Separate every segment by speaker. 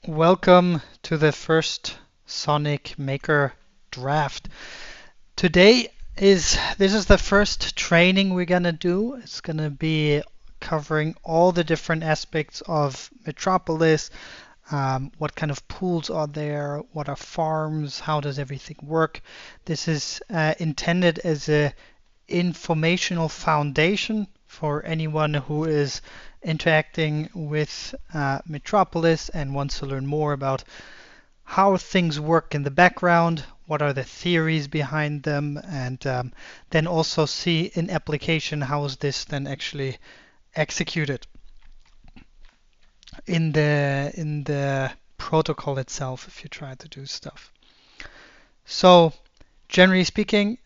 Speaker 1: Welcome to the first Sonic Maker draft. Today this is the first training we're gonna do. It's gonna be covering all the different aspects of Metropolis. What kind of pools are there? What are farms? How does everything work? This is intended as a informational foundation for anyone who is interacting with Metropolis and wants to learn more about how things work in the background, what are the theories behind them, and then also see in application how is this then actually executed in the protocol itself if you try to do stuff. So generally speaking,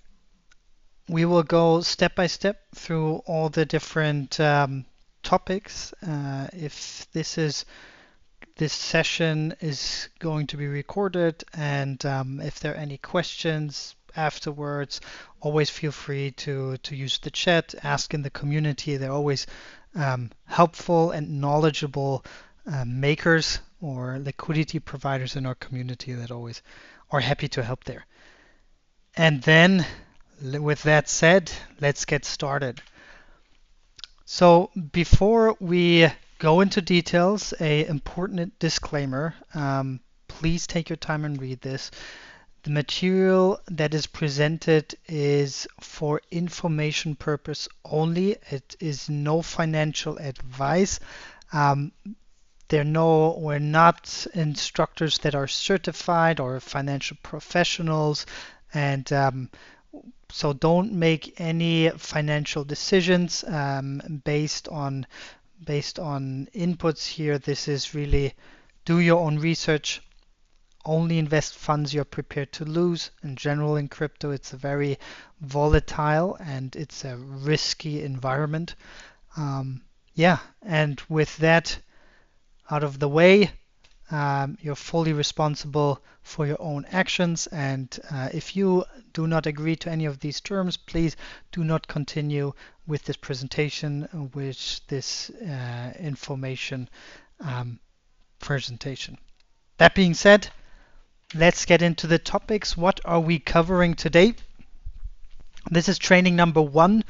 Speaker 1: we will go step by step through all the different topics. If this session is going to be recorded, and if there are any questions afterwards, always feel free to use the chat, ask in the community. They're always helpful and knowledgeable makers or liquidity providers in our community that always are happy to help there. And then with that said, let's get started. So before we go into details, a important disclaimer. Please take your time and read this. The material that is presented is for information purpose only. It is no financial advice. We're not instructors that are certified or financial professionals, and so don't make any financial decisions based on inputs here. This is really do your own research. Only invest funds you're prepared to lose. In general, in crypto, it's a very volatile and it's a risky environment. Yeah, and with that out of the way, you're fully responsible for your own actions, and if you do not agree to any of these terms, please do not continue with this presentation, with this information presentation. That being said, let's get into the topics. What are we covering today? This is training number 1.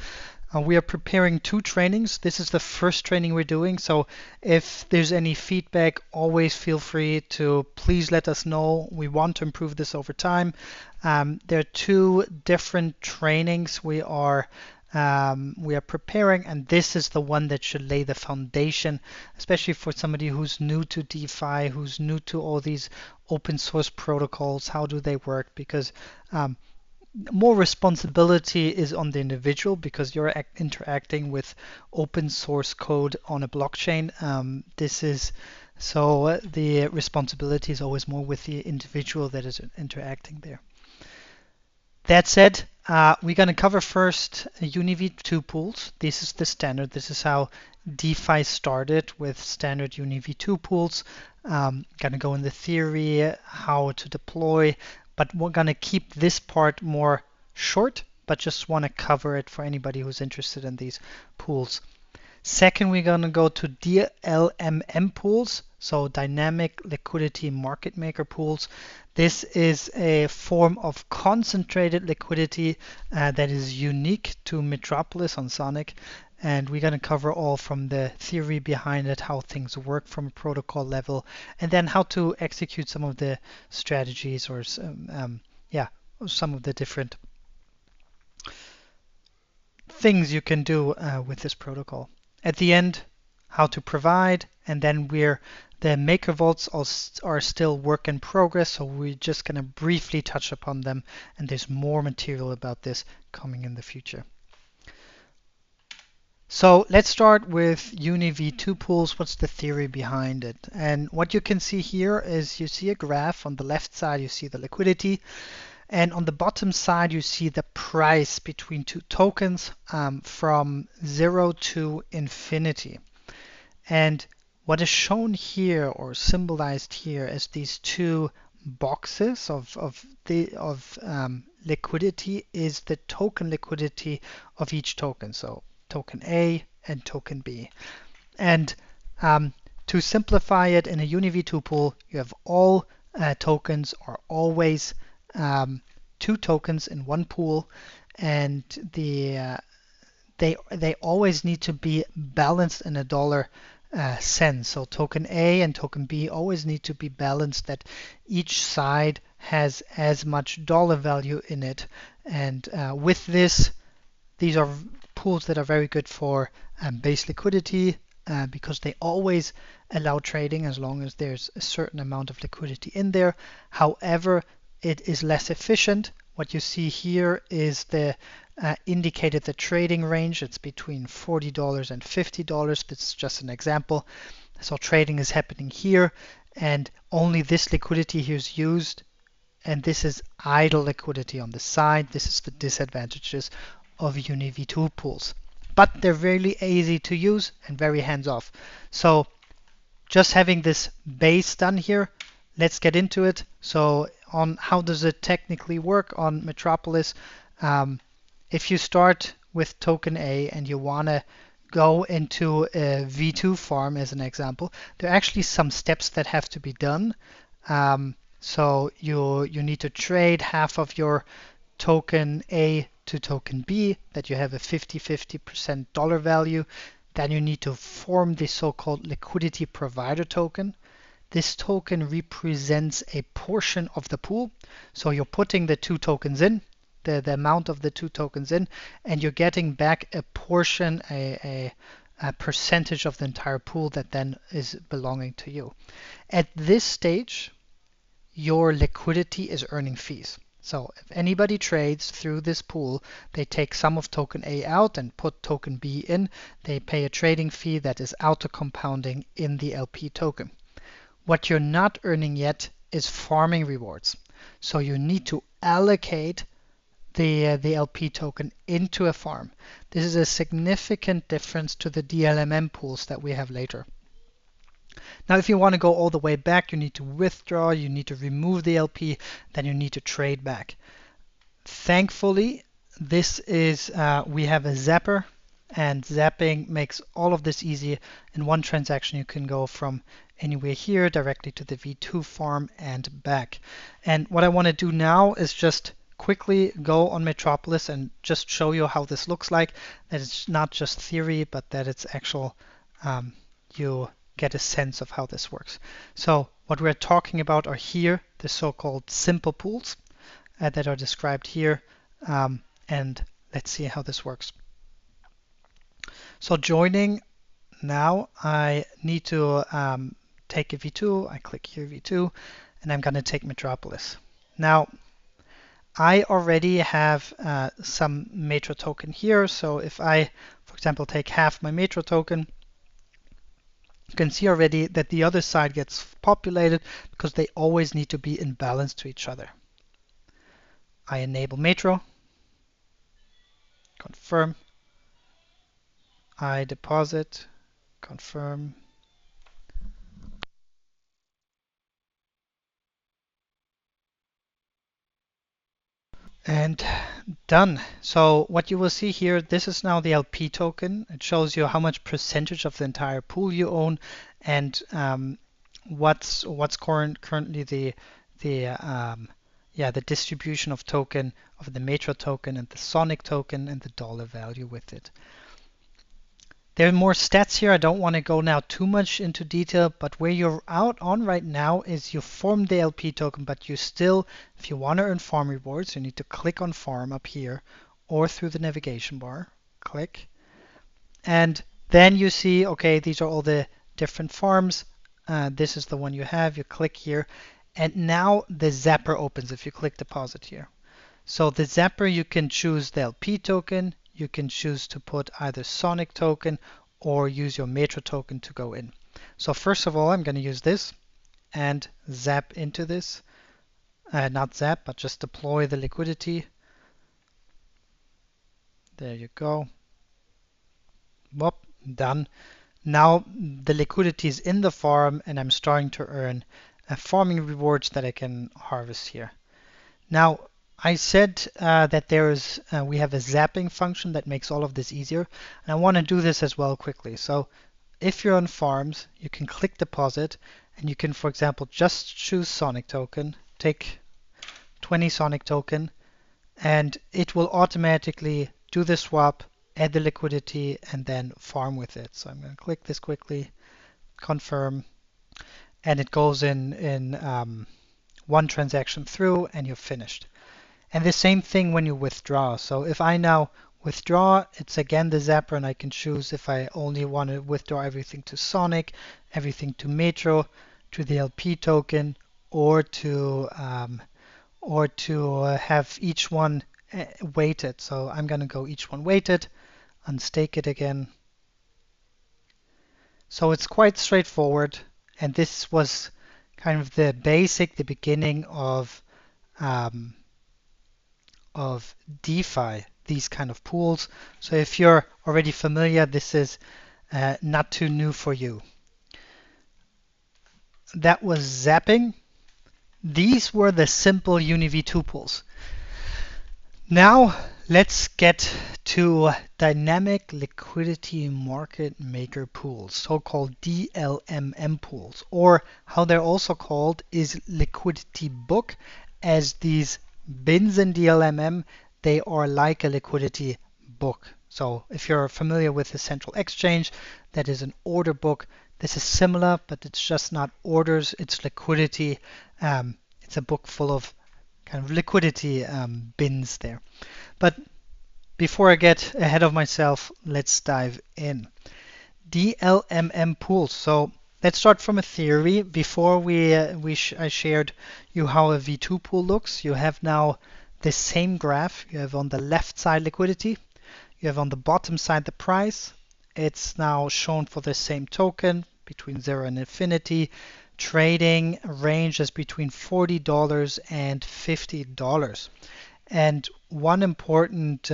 Speaker 1: We are preparing 2 trainings. This is the first training we're doing, so if there's any feedback, always feel free to please let us know. We want to improve this over time. There are 2 different trainings we are preparing, and this is the one that should lay the foundation, especially for somebody who's new to DeFi, who's new to all these open source protocols. How do they work? Because more responsibility is on the individual because you're interacting with open source code on a blockchain. So the responsibility is always more with the individual that is interacting there. That said, we're going to cover first Uni V2 Pools. This is the standard. This is how DeFi started with standard Uni V2 Pools. Going to go in the theory, how to deploy, but we're going to keep this part more short, but just want to cover it for anybody who's interested in these pools. Second, we're going to go to DLMM pools, so dynamic liquidity market maker pools. This is a form of concentrated liquidity that is unique to Metropolis on Sonic. And we're going to cover all from the theory behind it, how things work from a protocol level, and then how to execute some of the strategies or some of the different things you can do with this protocol. At the end, how to provide, and then the maker vaults are still work in progress, so we're just going to briefly touch upon them, and there's more material about this coming in the future. So let's start with Uni V2 Pools. What's the theory behind it? And what you can see here is you see a graph. On the left side, you see the liquidity. And on the bottom side, you see the price between 2 tokens from 0 to infinity. And what is shown here or symbolized here as these 2 boxes of liquidity is the token liquidity of each token. So token A and token B. And to To simplify it, in a Uni V2 pool, you have all tokens are always 2 tokens in one pool, and they always need to be balanced in a dollar sense. So token A and token B always need to be balanced, that each side has as much dollar value in it. And with this, these are pools that are very good for base liquidity because they always allow trading as long as there's a certain amount of liquidity in there. However, it is less efficient. What you see here is the indicated the trading range. It's between $40 and $50. This is just an example. So trading is happening here, and only this liquidity here is used, and this is idle liquidity on the side. This is the disadvantages of Uni V2 pools. But they're really easy to use and very hands-off. So just having this base done here, let's get into it. So on how does it technically work on Metropolis? If you start with token A and you want to go into a V2 farm as an example, there are actually some steps that have to be done. So you need to trade half of your token A to token B, that you have a 50-50% dollar value. Then you need to form the so-called liquidity provider token. This token represents a portion of the pool. So you're putting the 2 tokens in, the amount of the 2 tokens in, and you're getting back a portion, a percentage of the entire pool that then is belonging to you. At this stage, your liquidity is earning fees. So if anybody trades through this pool, they take some of token A out and put token B in, they pay a trading fee that is auto-compounding in the LP token. What you're not earning yet is farming rewards. So you need to allocate the LP token into a farm. This is a significant difference to the DLMM pools that we have later. Now, if you want to go all the way back, you need to withdraw, you need to remove the LP, then you need to trade back. Thankfully, this is we have a zapper, and zapping makes all of this easy. In one transaction, you can go from anywhere here directly to the V2 farm and back. And what I want to do now is just quickly go on Metropolis and just show you how this looks like. That it's not just theory, but that it's actual, you get a sense of how this works. So what we're talking about are here the so-called simple pools that are described here, and let's see how this works. So joining now, I need to take a V2. I click here V2, and I'm going to take Metropolis. Now I already have some Metro token here. So if I, for example, take half my Metro token, you can see already that the other side gets populated because they always need to be in balance to each other. I enable Metro, confirm, I deposit, confirm, and done. So what you will see here, this is now the LP token. It shows you how much percentage of the entire pool you own, and what's currently the distribution of token of the Metro token and the Sonic token and the dollar value with it. There are more stats here. I don't want to go now too much into detail, but where you're out on right now is you form the LP token, but you still, if you want to earn farm rewards, you need to click on farm up here or through the navigation bar, click. And then you see, okay, these are all the different farms. This is the one you have. You click here, and now the zapper opens if you click deposit here. So the zapper, you can choose the LP token. You can choose to put either Sonic token or use your Metro token to go in. So first of all, I'm going to use this and zap into this. Not zap, but just deploy the liquidity. There you go. Whoop, done. Now the liquidity is in the farm, and I'm starting to earn farming rewards that I can harvest here. Now, I said that we have a zapping function that makes all of this easier, and I want to do this as well quickly. So if you're on farms, you can click deposit and you can, for example, just choose Sonic token, take 20 Sonic token, and it will automatically do the swap, add the liquidity, and then farm with it. So I'm going to click this quickly, confirm, and it goes in one transaction through, and you're finished. And the same thing when you withdraw. So if I now withdraw, it's again the zapper, and I can choose if I only want to withdraw everything to Sonic, everything to Metro, to the LP token, or to have each one weighted. So I'm going to go each one weighted, unstake it again. So it's quite straightforward, and this was kind of the beginning of DeFi, these kind of pools. So if you're already familiar, this is not too new for you. That was zapping. These were the simple Uni V2 pools. Now let's get to dynamic liquidity market maker pools, so-called DLMM pools, or how they're also called is liquidity book, as these bins in DLMM, they are like a liquidity book. So if you're familiar with the central exchange, that is an order book. This is similar, but it's just not orders, it's liquidity. It's a book full of kind of liquidity bins there. But before I get ahead of myself, let's dive in. DLMM pools. So let's start from a theory. Before I shared you how a V2 pool looks. You have now the same graph. You have on the left side liquidity. You have on the bottom side the price. It's now shown for the same token between 0 and infinity. Trading ranges between $40 and $50. And one important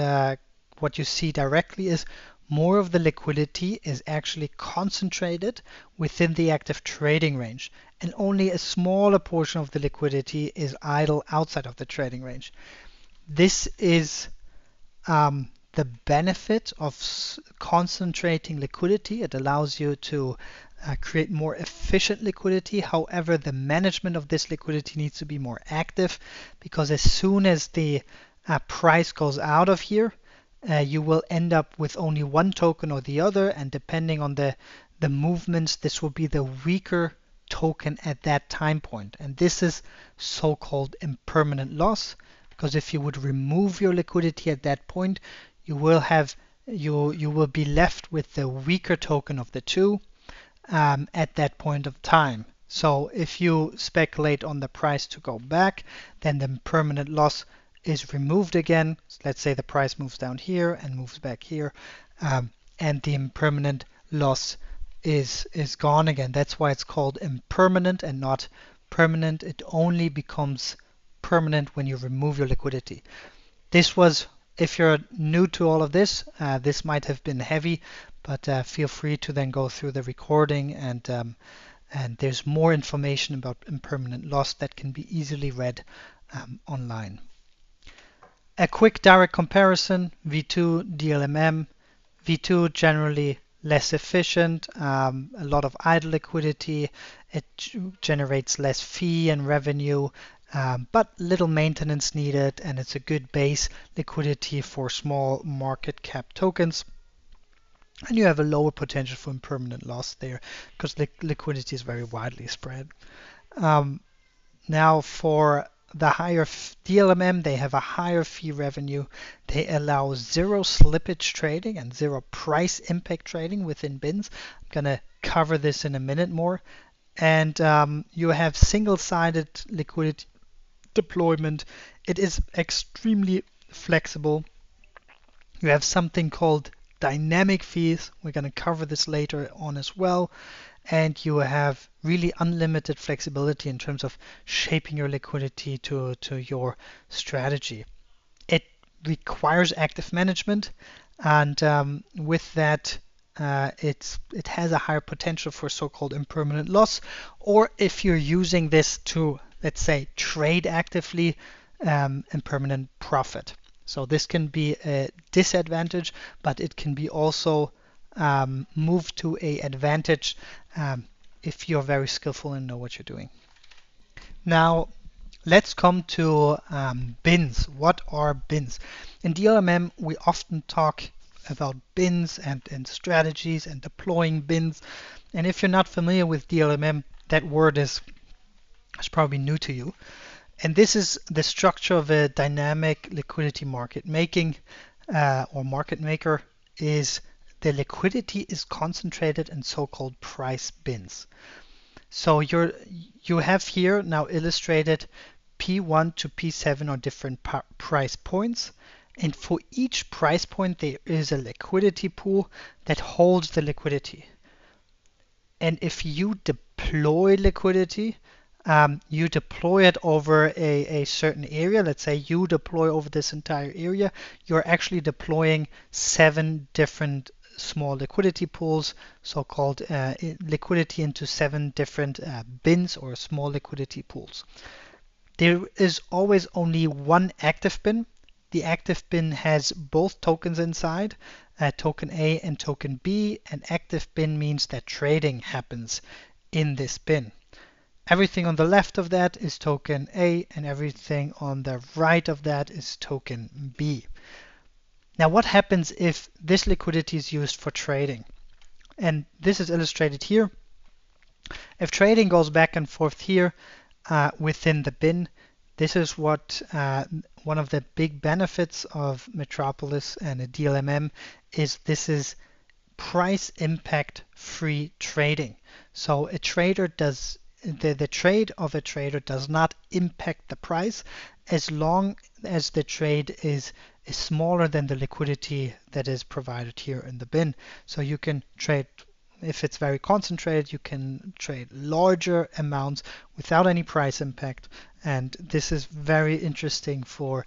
Speaker 1: what you see directly is more of the liquidity is actually concentrated within the active trading range, and only a smaller portion of the liquidity is idle outside of the trading range. This is the benefit of concentrating liquidity. It allows you to create more efficient liquidity. However, the management of this liquidity needs to be more active, because as soon as the price goes out of here, you will end up with only one token or the other, and depending on the movements, this will be the weaker token at that time point. And this is so-called impermanent loss, because if you would remove your liquidity at that point, you will be left with the weaker token of the two at that point of time. So if you speculate on the price to go back, then the permanent loss is removed again. So let's say the price moves down here and moves back here, and the impermanent loss is gone again. That's why it's called impermanent and not permanent. It only becomes permanent when you remove your liquidity. This was, if you're new to all of this, this might have been heavy, but feel free to then go through the recording, and there's more information about impermanent loss that can be easily read online. A quick direct comparison, V2, DLMM. V2 generally less efficient, a lot of idle liquidity, it generates less fee and revenue, but little maintenance needed, and it's a good base liquidity for small market cap tokens. And you have a lower potential for impermanent loss there, because liquidity is very widely spread. Now for the higher DLMM, they have a higher fee revenue. They allow zero slippage trading and zero price impact trading within bins. I'm gonna cover this in a minute more. And you have single-sided liquidity deployment. It is extremely flexible. You have something called dynamic fees. We're going to cover this later on as well. And you have really unlimited flexibility in terms of shaping your liquidity to your strategy. It requires active management, and with that, it has a higher potential for so-called impermanent loss, or if you're using this to, let's say, trade actively, impermanent profit. So this can be a disadvantage, but it can be also move to a advantage if you're very skillful and know what you're doing. Now, let's come to bins. What are bins? In DLMM, we often talk about bins and strategies and deploying bins. And if you're not familiar with DLMM, that word is probably new to you. And this is the structure of a dynamic liquidity market. Making or market maker is the liquidity is concentrated in so-called price bins. So you have here now illustrated P1 to P7 are different price points. And for each price point, there is a liquidity pool that holds the liquidity. And if you deploy liquidity, you deploy it over a certain area. Let's say you deploy over this entire area. You're actually deploying 7 different small liquidity pools, so-called liquidity into 7 different bins or small liquidity pools. There is always only one active bin. The active bin has both tokens inside, token A and token B. An active bin means that trading happens in this bin. Everything on the left of that is token A, and everything on the right of that is token B. Now, what happens if this liquidity is used for trading? And this is illustrated here. If trading goes back and forth here within the bin, this is what one of the big benefits of Metropolis and a DLMM is. This is price impact free trading. So a trader does the trade of a trader does not impact the price as long as the trade is smaller than the liquidity that is provided here in the bin. So you can trade, if it's very concentrated, you can trade larger amounts without any price impact. And this is very interesting for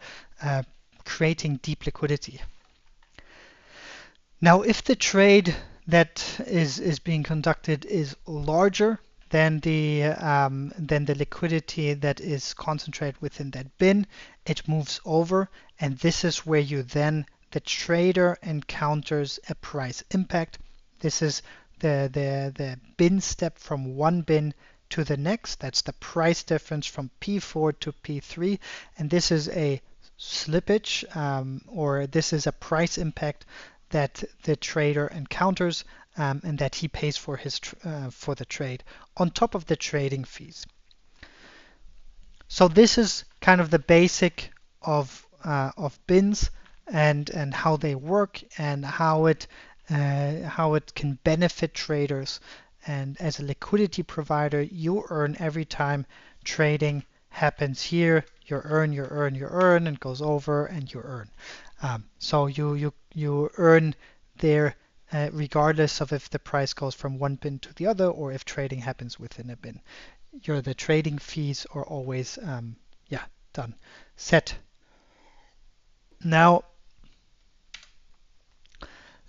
Speaker 1: creating deep liquidity. Now, if the trade that is being conducted is larger than the liquidity that is concentrated within that bin, it moves over, and this is where the trader encounters a price impact. This is the bin step from one bin to the next. That's the price difference from P4 to P3, and this is a slippage or this is a price impact that the trader encounters and that he pays for for the trade on top of the trading fees. So this is kind of the basic of bins and how they work and how it can benefit traders. And as a liquidity provider, you earn every time trading happens here. You earn, and goes over, and you earn. So you earn there regardless of if the price goes from one bin to the other or if trading happens within a bin. The trading fees are always done, set. Now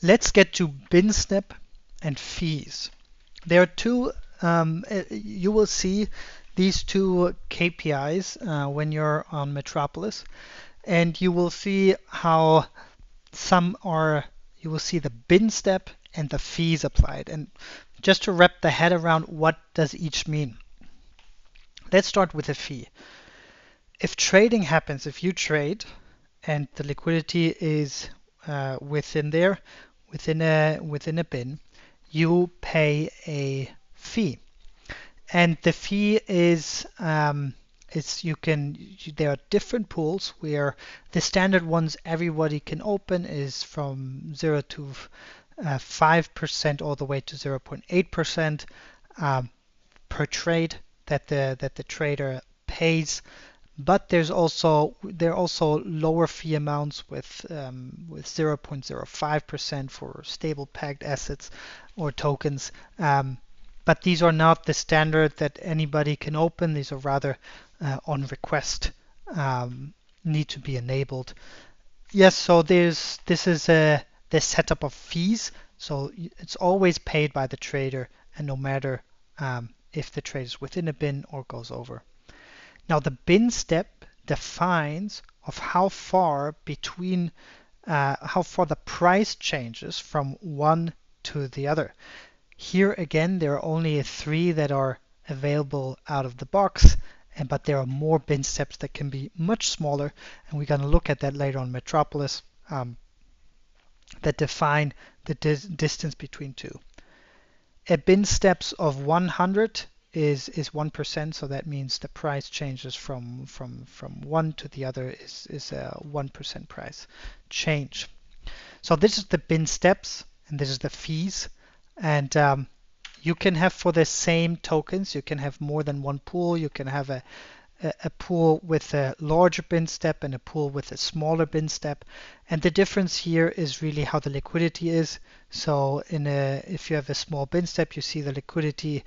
Speaker 1: let's get to bin step and fees. There are two, you will see these two KPIs when you're on Metropolis, and you will see how you will see the bin step and the fees applied. And just to wrap the head around what does each mean, let's start with the fee. If trading happens, if you trade and the liquidity is within there, within a bin, you pay a fee, and the fee is there are different pools where the standard ones everybody can open is from 0 to 5% all the way to 0.8% per trade that the trader pays. But there are also lower fee amounts with 0.05% for stable pegged assets or tokens. But these are not the standard that anybody can open. These are rather on request, need to be enabled. Yes, so this is the setup of fees. So it's always paid by the trader, and no matter if the trade is within a bin or goes over. Now the bin step defines of how far the price changes from one to the other. Here again, there are only 3 that are available out of the box, but there are more bin steps that can be much smaller, and we're going to look at that later on Metropolis, that define the distance between 2. A bin steps of 100 is 1%, so that means the price changes from one to the other is a 1% price change. So this is the bin steps, and this is the fees. And you can have, for the same tokens, you can have more than one pool. You can have a pool with a larger bin step and a pool with a smaller bin step. And the difference here is really how the liquidity is. So if you have a small bin step, you see the liquidity,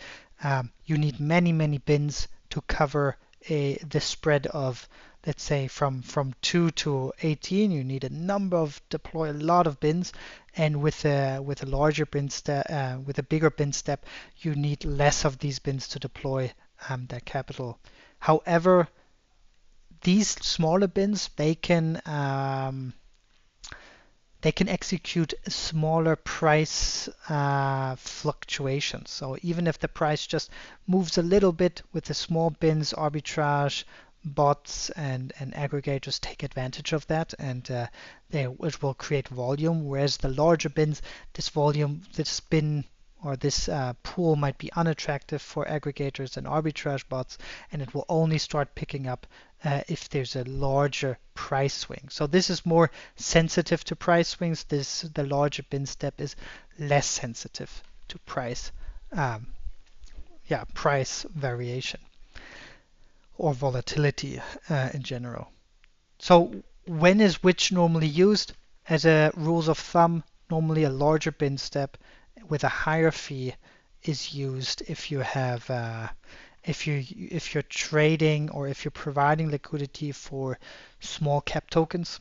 Speaker 1: you need many bins to cover the spread of, let's say, from 2 to 18. You need deploy a lot of bins, and with a larger bin step, with a bigger bin step, you need less of these bins to deploy that capital. However, these smaller bins, they can execute smaller price fluctuations. So even if the price just moves a little bit, with the small bins, arbitrage bots and aggregators take advantage of that, and it will create volume. Whereas the larger bins, this bin or this pool might be unattractive for aggregators and arbitrage bots, and it will only start picking up if there's a larger price swing. So this is more sensitive to price swings. The larger bin step is less sensitive to price variation or volatility in general. So when is which normally used? As a rules of thumb, normally a larger bin step with a higher fee is used if you have if you're trading or if you're providing liquidity for small cap tokens,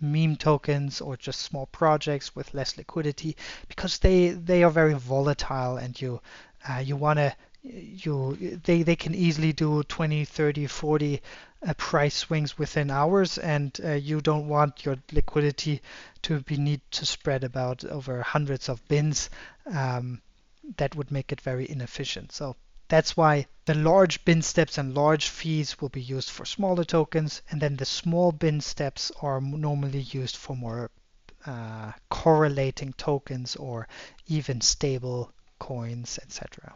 Speaker 1: meme tokens, or just small projects with less liquidity, because they are very volatile, and they can easily do 20, 30, 40 price swings within hours, and you don't want your liquidity to need to spread about over hundreds of bins. That would make it very inefficient. So that's why the large bin steps and large fees will be used for smaller tokens, and then the small bin steps are normally used for more correlating tokens or even stable coins, etc.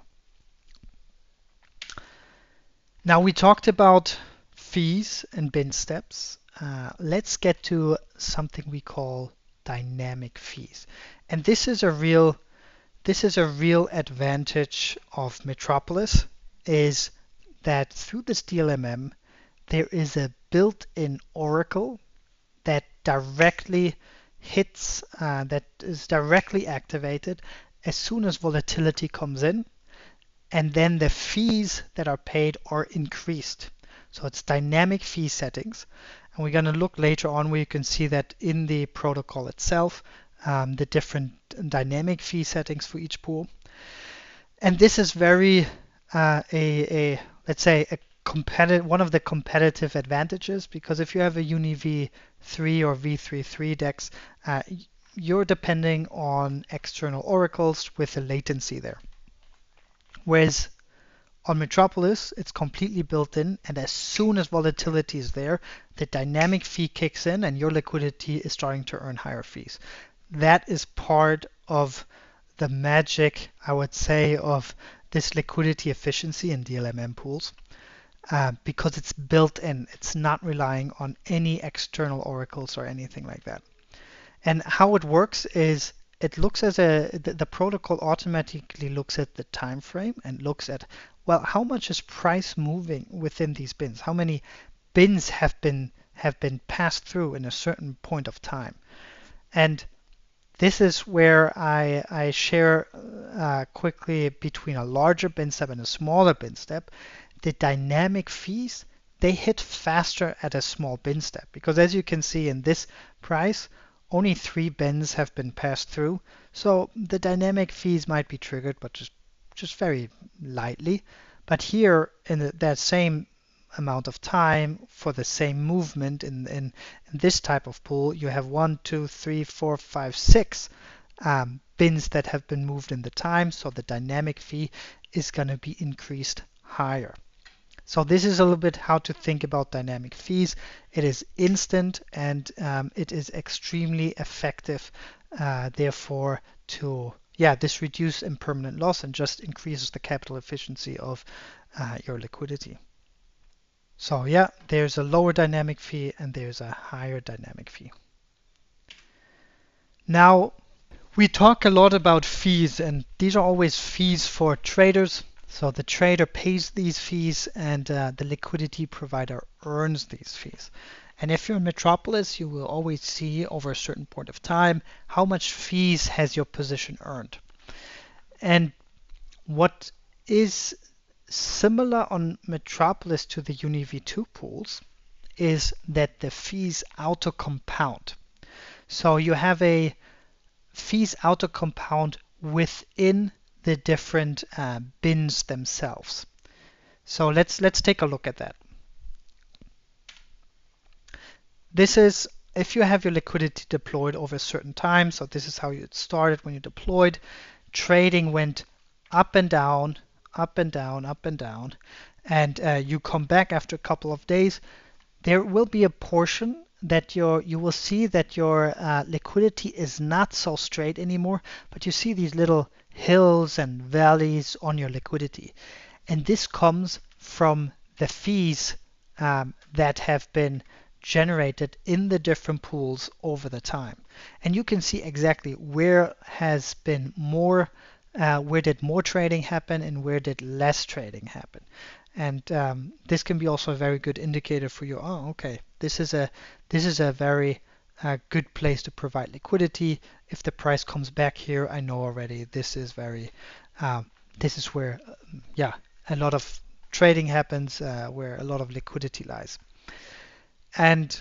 Speaker 1: Now we talked about fees and bin steps. Let's get to something we call dynamic fees, and this is a real advantage of Metropolis, is that through this DLMM there is a built-in oracle that directly hits, that is directly activated as soon as volatility comes in, and then the fees that are paid are increased. So it's dynamic fee settings, and we're going to look later on where you can see that in the protocol itself, the different dynamic fee settings for each pool. And this is very let's say one of the competitive advantages, because if you have a Uni V3 or V33 DEX, you're depending on external oracles with a latency there. Whereas on Metropolis, it's completely built in, and as soon as volatility is there, the dynamic fee kicks in and your liquidity is starting to earn higher fees. That is part of the magic, I would say, of this liquidity efficiency in DLMM pools, because it's built in. It's not relying on any external oracles or anything like that. And how it works is it looks as the protocol automatically looks at the time frame and looks at, well, how much is price moving within these bins? How many bins have been passed through in a certain point of time? And this is where I share quickly between a larger bin step and a smaller bin step. The dynamic fees, they hit faster at a small bin step, because as you can see in this price, only 3 bins have been passed through. So the dynamic fees might be triggered, but just very lightly. But here in that same amount of time for the same movement in this type of pool, you have 1, 2, 3, 4, 5, 6 bins that have been moved in the time, so the dynamic fee is going to be increased higher. So this is a little bit how to think about dynamic fees. It is instant and it is extremely effective, therefore to this reduce impermanent loss and just increases the capital efficiency of your liquidity. So there's a lower dynamic fee and there's a higher dynamic fee. Now, we talk a lot about fees, and these are always fees for traders. So the trader pays these fees and the liquidity provider earns these fees. And if you're in Metropolis, you will always see over a certain point of time how much fees has your position earned. And what is similar on Metropolis to the Uni V2 pools is that the fees auto-compound. So you have a fees auto-compound within the different bins themselves. So let's take a look at that. This is if you have your liquidity deployed over a certain time. So this is how it started when you deployed. Trading went up and down, up and down, up and down, and you come back after a couple of days. There will be a portion that you will see that your liquidity is not so straight anymore, but you see these little hills and valleys on your liquidity. And this comes from the fees that have been generated in the different pools over the time. And you can see exactly where has been more, where did more trading happen and where did less trading happen. And this can be also a very good indicator for you. Oh, okay, this is a very good place to provide liquidity. If the price comes back here, I know already this is very, this is where, a lot of trading happens, where a lot of liquidity lies. And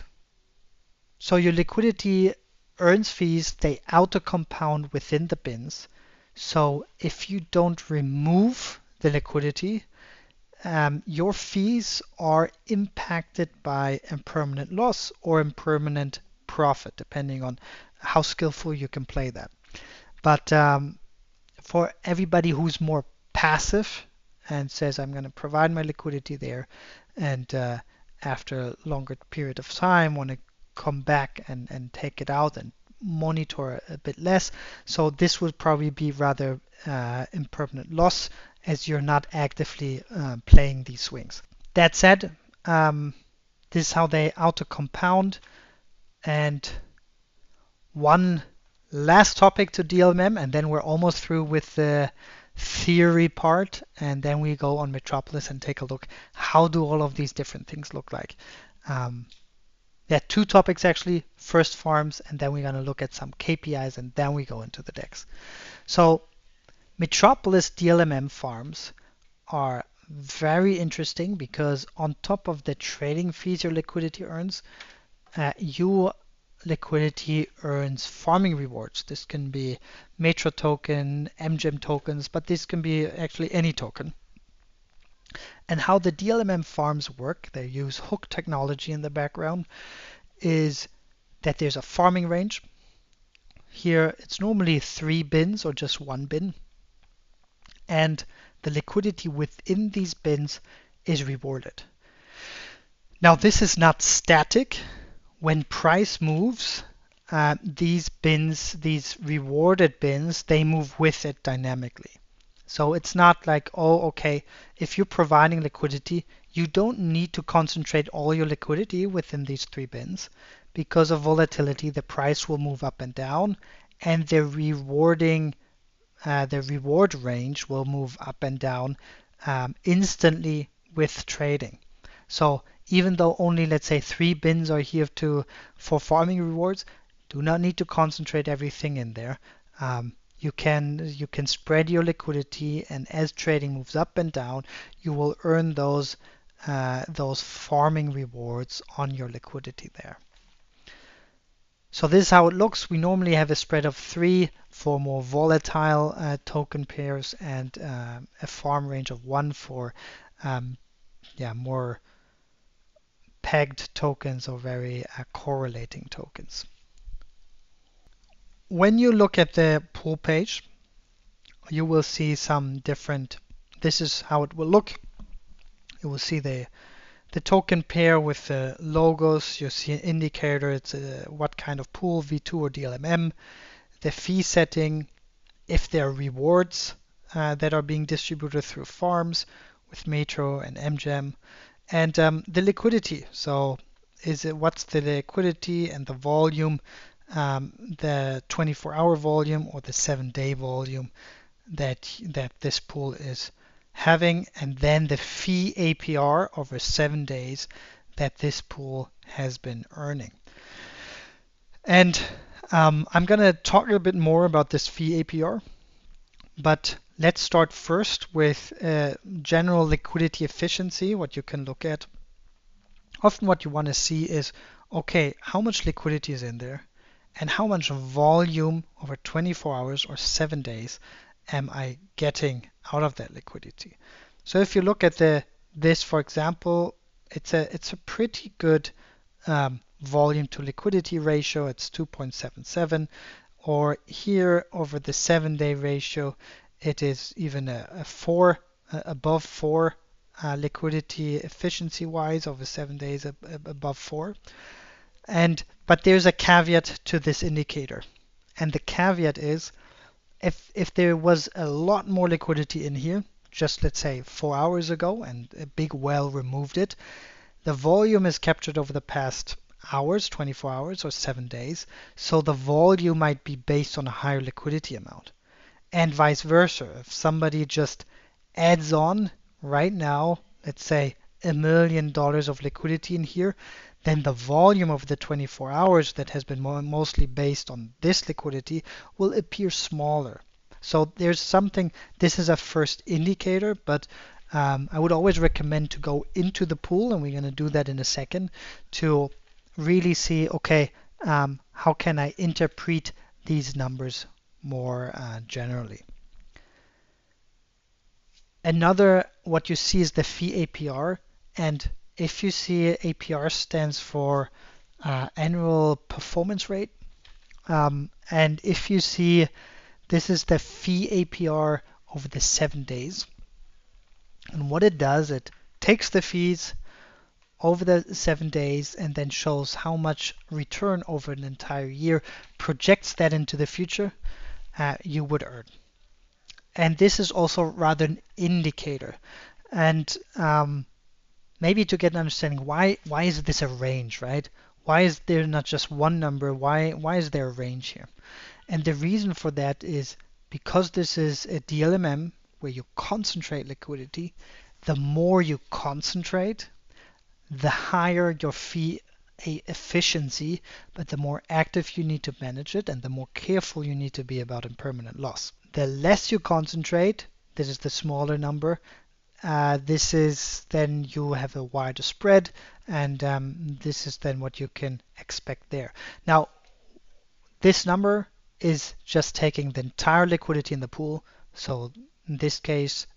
Speaker 1: so your liquidity earns fees, they auto-compound within the bins. So if you don't remove the liquidity, your fees are impacted by impermanent loss or impermanent profit, depending on how skillful you can play that. But for everybody who's more passive and says, I'm going to provide my liquidity there, and after a longer period of time, want to come back and take it out and monitor a bit less. So this would probably be rather impermanent loss, as you're not actively playing these swings. That said, this is how they auto-compound. And one last topic to DLMM, and then we're almost through with the theory part, and then we go on Metropolis and take a look, how do all of these different things look like? Two topics actually, first farms, and then we're going to look at some KPIs, and then we go into the DEX. So Metropolis DLMM farms are very interesting because on top of the trading fees your liquidity earns, your liquidity earns farming rewards. This can be Metro token, MGEM tokens, but this can be actually any token. And how the DLMM farms work, they use hook technology in the background, is that there's a farming range. Here it's normally 3 bins or just 1 bin. And the liquidity within these bins is rewarded. Now this is not static. When price moves, these bins, these rewarded bins, they move with it dynamically. So it's not like, oh, okay, if you're providing liquidity, you don't need to concentrate all your liquidity within these 3 bins. Because of volatility, the price will move up and down, and the reward range will move up and down instantly with trading. So even though only, let's say, 3 bins are here for farming rewards, do not need to concentrate everything in there. You can spread your liquidity, and as trading moves up and down, you will earn those farming rewards on your liquidity there. So this is how it looks. We normally have a spread of 3 for more volatile token pairs, and a farm range of 1 for more pegged tokens or very correlating tokens. when you look at the pool page, you will see some different, this is how it will look. You will see the token pair with the logos. You see an indicator, it's what kind of pool, V2 or DLMM, the fee setting, if there are rewards that are being distributed through farms with Metro and MGEM, and the liquidity. So what's the liquidity and the volume, the 24-hour volume or the 7-day volume that this pool is having, and then the fee APR over 7 days that this pool has been earning. And I'm going to talk a little bit more about this fee APR, but let's start first with general liquidity efficiency, what you can look at. Often what you want to see is, okay, how much liquidity is in there and how much volume over 24 hours or 7 days am I getting out of that liquidity. So if you look at this, for example, it's a pretty good volume to liquidity ratio. It's 2.77, or here over the 7-day ratio, it is even a 4, above 4 liquidity efficiency wise over 7 days, above 4. But there's a caveat to this indicator, and the caveat is if there was a lot more liquidity in here, just let's say 4 hours ago, and a big well removed it, the volume is captured over the past hours, 24 hours or 7 days, so the volume might be based on a higher liquidity amount. And vice versa, if somebody just adds on right now, let's say $1 million of liquidity in here, then the volume of the 24 hours that has been mostly based on this liquidity will appear smaller. So there's something, this is a first indicator, but I would always recommend to go into the pool, and we're going to do that in a second, to really see, okay, how can I interpret these numbers more generally. Another, what you see is the fee APR, and if you see APR stands for annual performance rate, and if you see this is the fee APR over the 7 days, and what it does, it takes the fees over the 7 days and then shows how much return over an entire year, projects that into the future, you would earn. And this is also rather an indicator. And maybe to get an understanding, why is this a range, right? Why is there not just one number? Why is there a range here? And the reason for that is because this is a DLMM where you concentrate liquidity, the more you concentrate, the higher your fee efficiency, but the more active you need to manage it and the more careful you need to be about impermanent loss. The less you concentrate, this is the smaller number, this is then you have a wider spread, and this is then what you can expect there. Now, this number is just taking the entire liquidity in the pool. So in this case,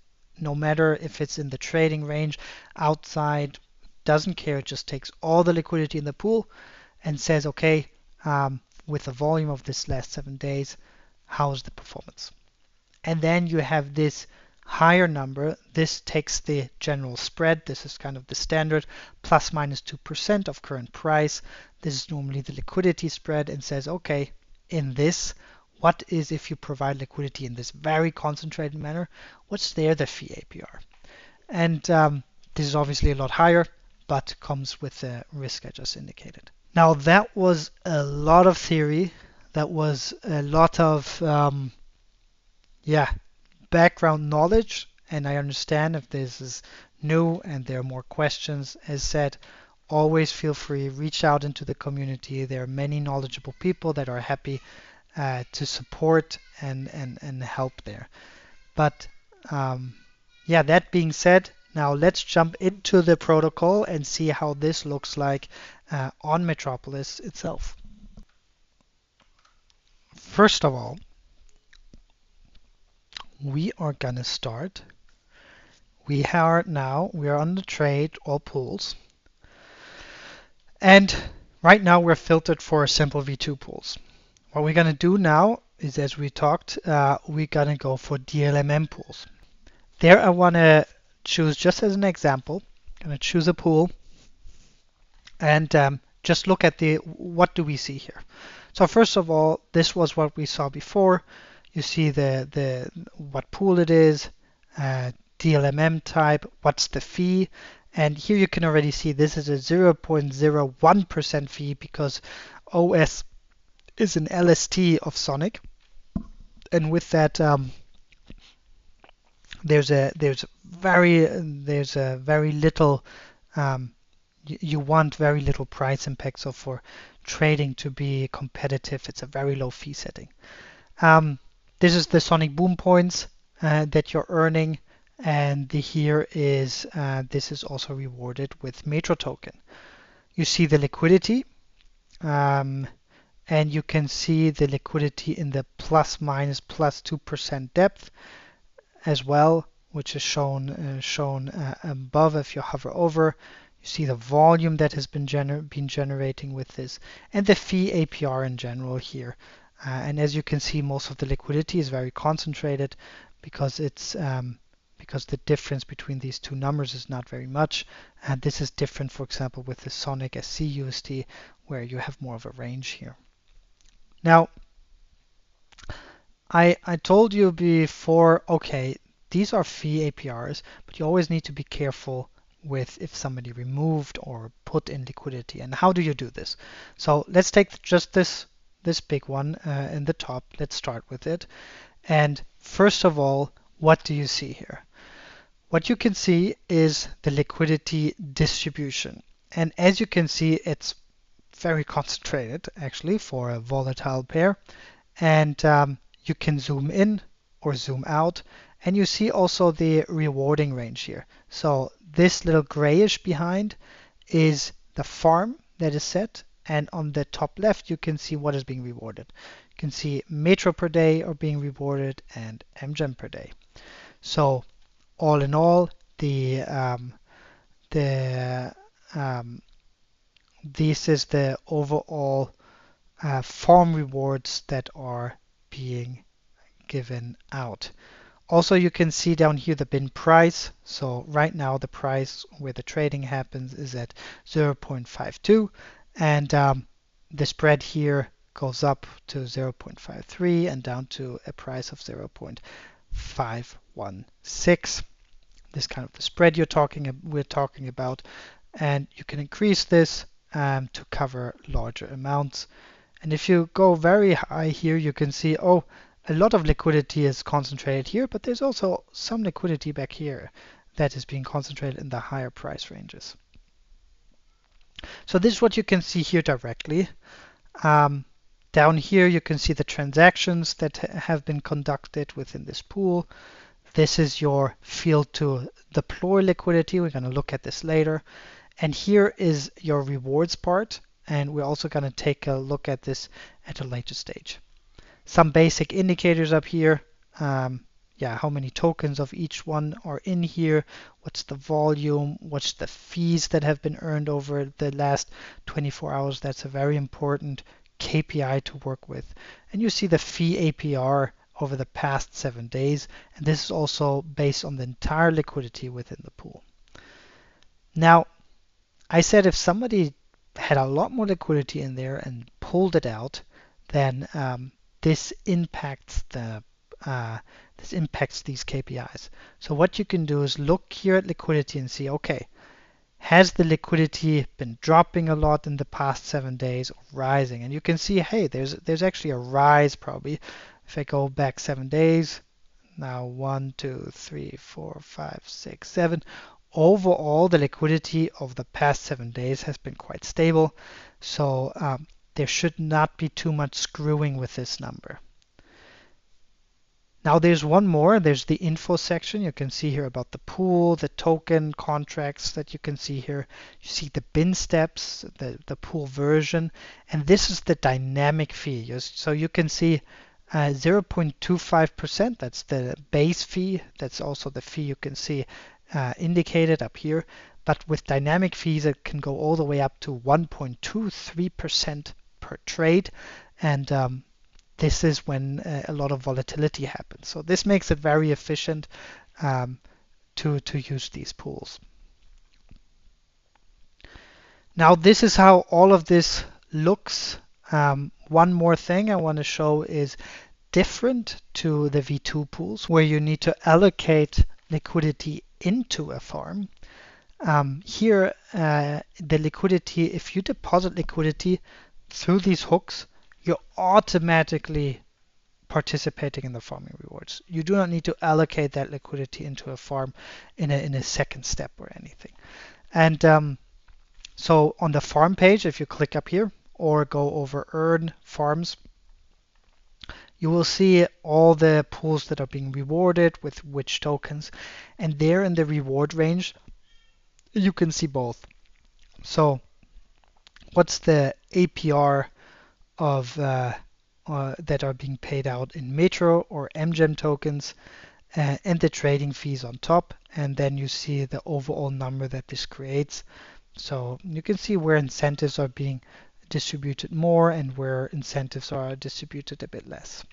Speaker 1: no matter if it's in the trading range, outside, doesn't care, it just takes all the liquidity in the pool and says, okay, with the volume of this last 7 days, how's the performance? And then you have this higher number. This takes the general spread. This is kind of the standard, plus minus 2% of current price. This is normally the liquidity spread, and says, okay, in this, what is, if you provide liquidity in this very concentrated manner, what's there the fee APR? And this is obviously a lot higher, but comes with the risk I just indicated. Now that was a lot of theory. That was a lot of background knowledge, and I understand if this is new and there are more questions. As said, always feel free, reach out into the community. There are many knowledgeable people that are happy to support and help there. But that being said, now let's jump into the protocol and see how this looks like on Metropolis itself. First of all, we are gonna start. We are on the trade all pools, and right now we're filtered for simple V2 pools. What we're gonna do now is, as we talked, we're gonna go for DLMM pools. There I wanna choose, just as an example, gonna choose a pool and just look at what do we see here. So first of all, this was what we saw before. You see the what pool it is, DLMM type, what's the fee, and here you can already see this is a 0.01% fee because OS is an LST of Sonic, and with that there's a very little you want very little price impact. So for trading to be competitive, it's a very low fee setting. This is the Sonic Boom points that you're earning, and here is this is also rewarded with Metro token. You see the liquidity, and you can see the liquidity in the plus minus plus 2% depth as well, which is shown above if you hover over. You see the volume that has been generating with this, and the fee APR in general here. And as you can see, most of the liquidity is very concentrated because because the difference between these two numbers is not very much. And this is different, for example, with the Sonic SC where you have more of a range here. Now, I told you before, okay, these are fee APRs, but you always need to be careful with if somebody removed or put in liquidity. And how do you do this? So let's take just this big one in the top. Let's start with it. And first of all, what do you see here? What you can see is the liquidity distribution. And as you can see, it's very concentrated actually for a volatile pair. And you can zoom in or zoom out, and you see also the rewarding range here. So this little grayish behind is the farm that is set, and on the top left you can see what is being rewarded. You can see Metro per day are being rewarded and MGEM per day. So all in all, this is the overall farm rewards that are being given out. Also, you can see down here the bin price. So right now the price where the trading happens is at 0.52, and the spread here goes up to 0.53 and down to a price of 0.516. This kind of the spread we're talking about, and you can increase this to cover larger amounts. And if you go very high here, you can see, oh, a lot of liquidity is concentrated here, but there's also some liquidity back here that is being concentrated in the higher price ranges. So this is what you can see here directly. Down here, you can see the transactions that have been conducted within this pool. This is your field to deploy liquidity. We're going to look at this later. And here is your rewards part. And we're also going to take a look at this at a later stage. Some basic indicators up here. How many tokens of each one are in here? What's the volume? What's the fees that have been earned over the last 24 hours? That's a very important KPI to work with. And you see the fee APR over the past 7 days. And this is also based on the entire liquidity within the pool. Now, I said if somebody had a lot more liquidity in there and pulled it out, then this impacts these KPIs. So what you can do is look here at liquidity and see, okay, has the liquidity been dropping a lot in the past 7 days or rising? And you can see, hey, there's actually a rise probably. If I go back 7 days, now 1, 2, 3, 4, 5, 6, 7. Overall, the liquidity of the past 7 days has been quite stable. So there should not be too much screwing with this number. Now there's one more. There's the info section. You can see here about the pool, the token contracts that you can see here. You see the bin steps, the pool version, and this is the dynamic fee. So you can see 0.25%. That's the base fee. That's also the fee you can see indicated up here. But with dynamic fees, it can go all the way up to 1.23% per trade. And this is when a lot of volatility happens. So this makes it very efficient to use these pools. Now this is how all of this looks. One more thing I want to show is different to the V2 pools, where you need to allocate liquidity into a farm. Here, the liquidity, if you deposit liquidity through these hooks, you're automatically participating in the farming rewards. You do not need to allocate that liquidity into a farm in a second step or anything. And so on the farm page, if you click up here or go over Earn Farms, you will see all the pools that are being rewarded with which tokens. And there in the reward range, you can see both. So what's the APR of that are being paid out in Metro or MGEM tokens, and the trading fees on top. And then you see the overall number that this creates. So you can see where incentives are being distributed more and where incentives are distributed a bit less.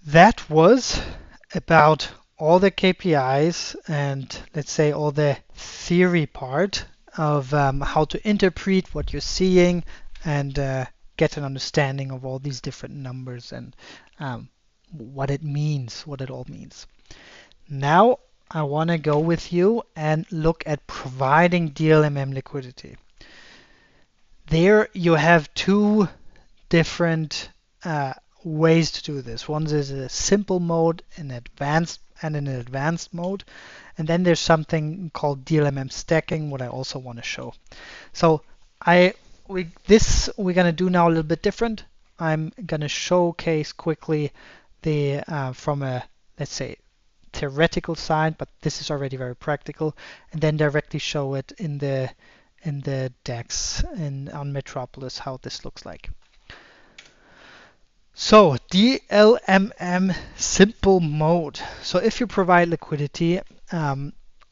Speaker 1: That was about all the KPIs and, let's say, all the theory part of how to interpret what you're seeing and get an understanding of all these different numbers and what it means, what it all means. Now I want to go with you and look at providing DLMM liquidity. There you have two different ways to do this. One is a simple mode, an advanced mode, and then there's something called DLMM stacking, what I also want to show. So we're gonna do now a little bit different. I'm gonna showcase quickly the from a, let's say, theoretical side, but this is already very practical, and then directly show it in the DEX on Metropolis how this looks like. So DLMM simple mode. So if you provide liquidity,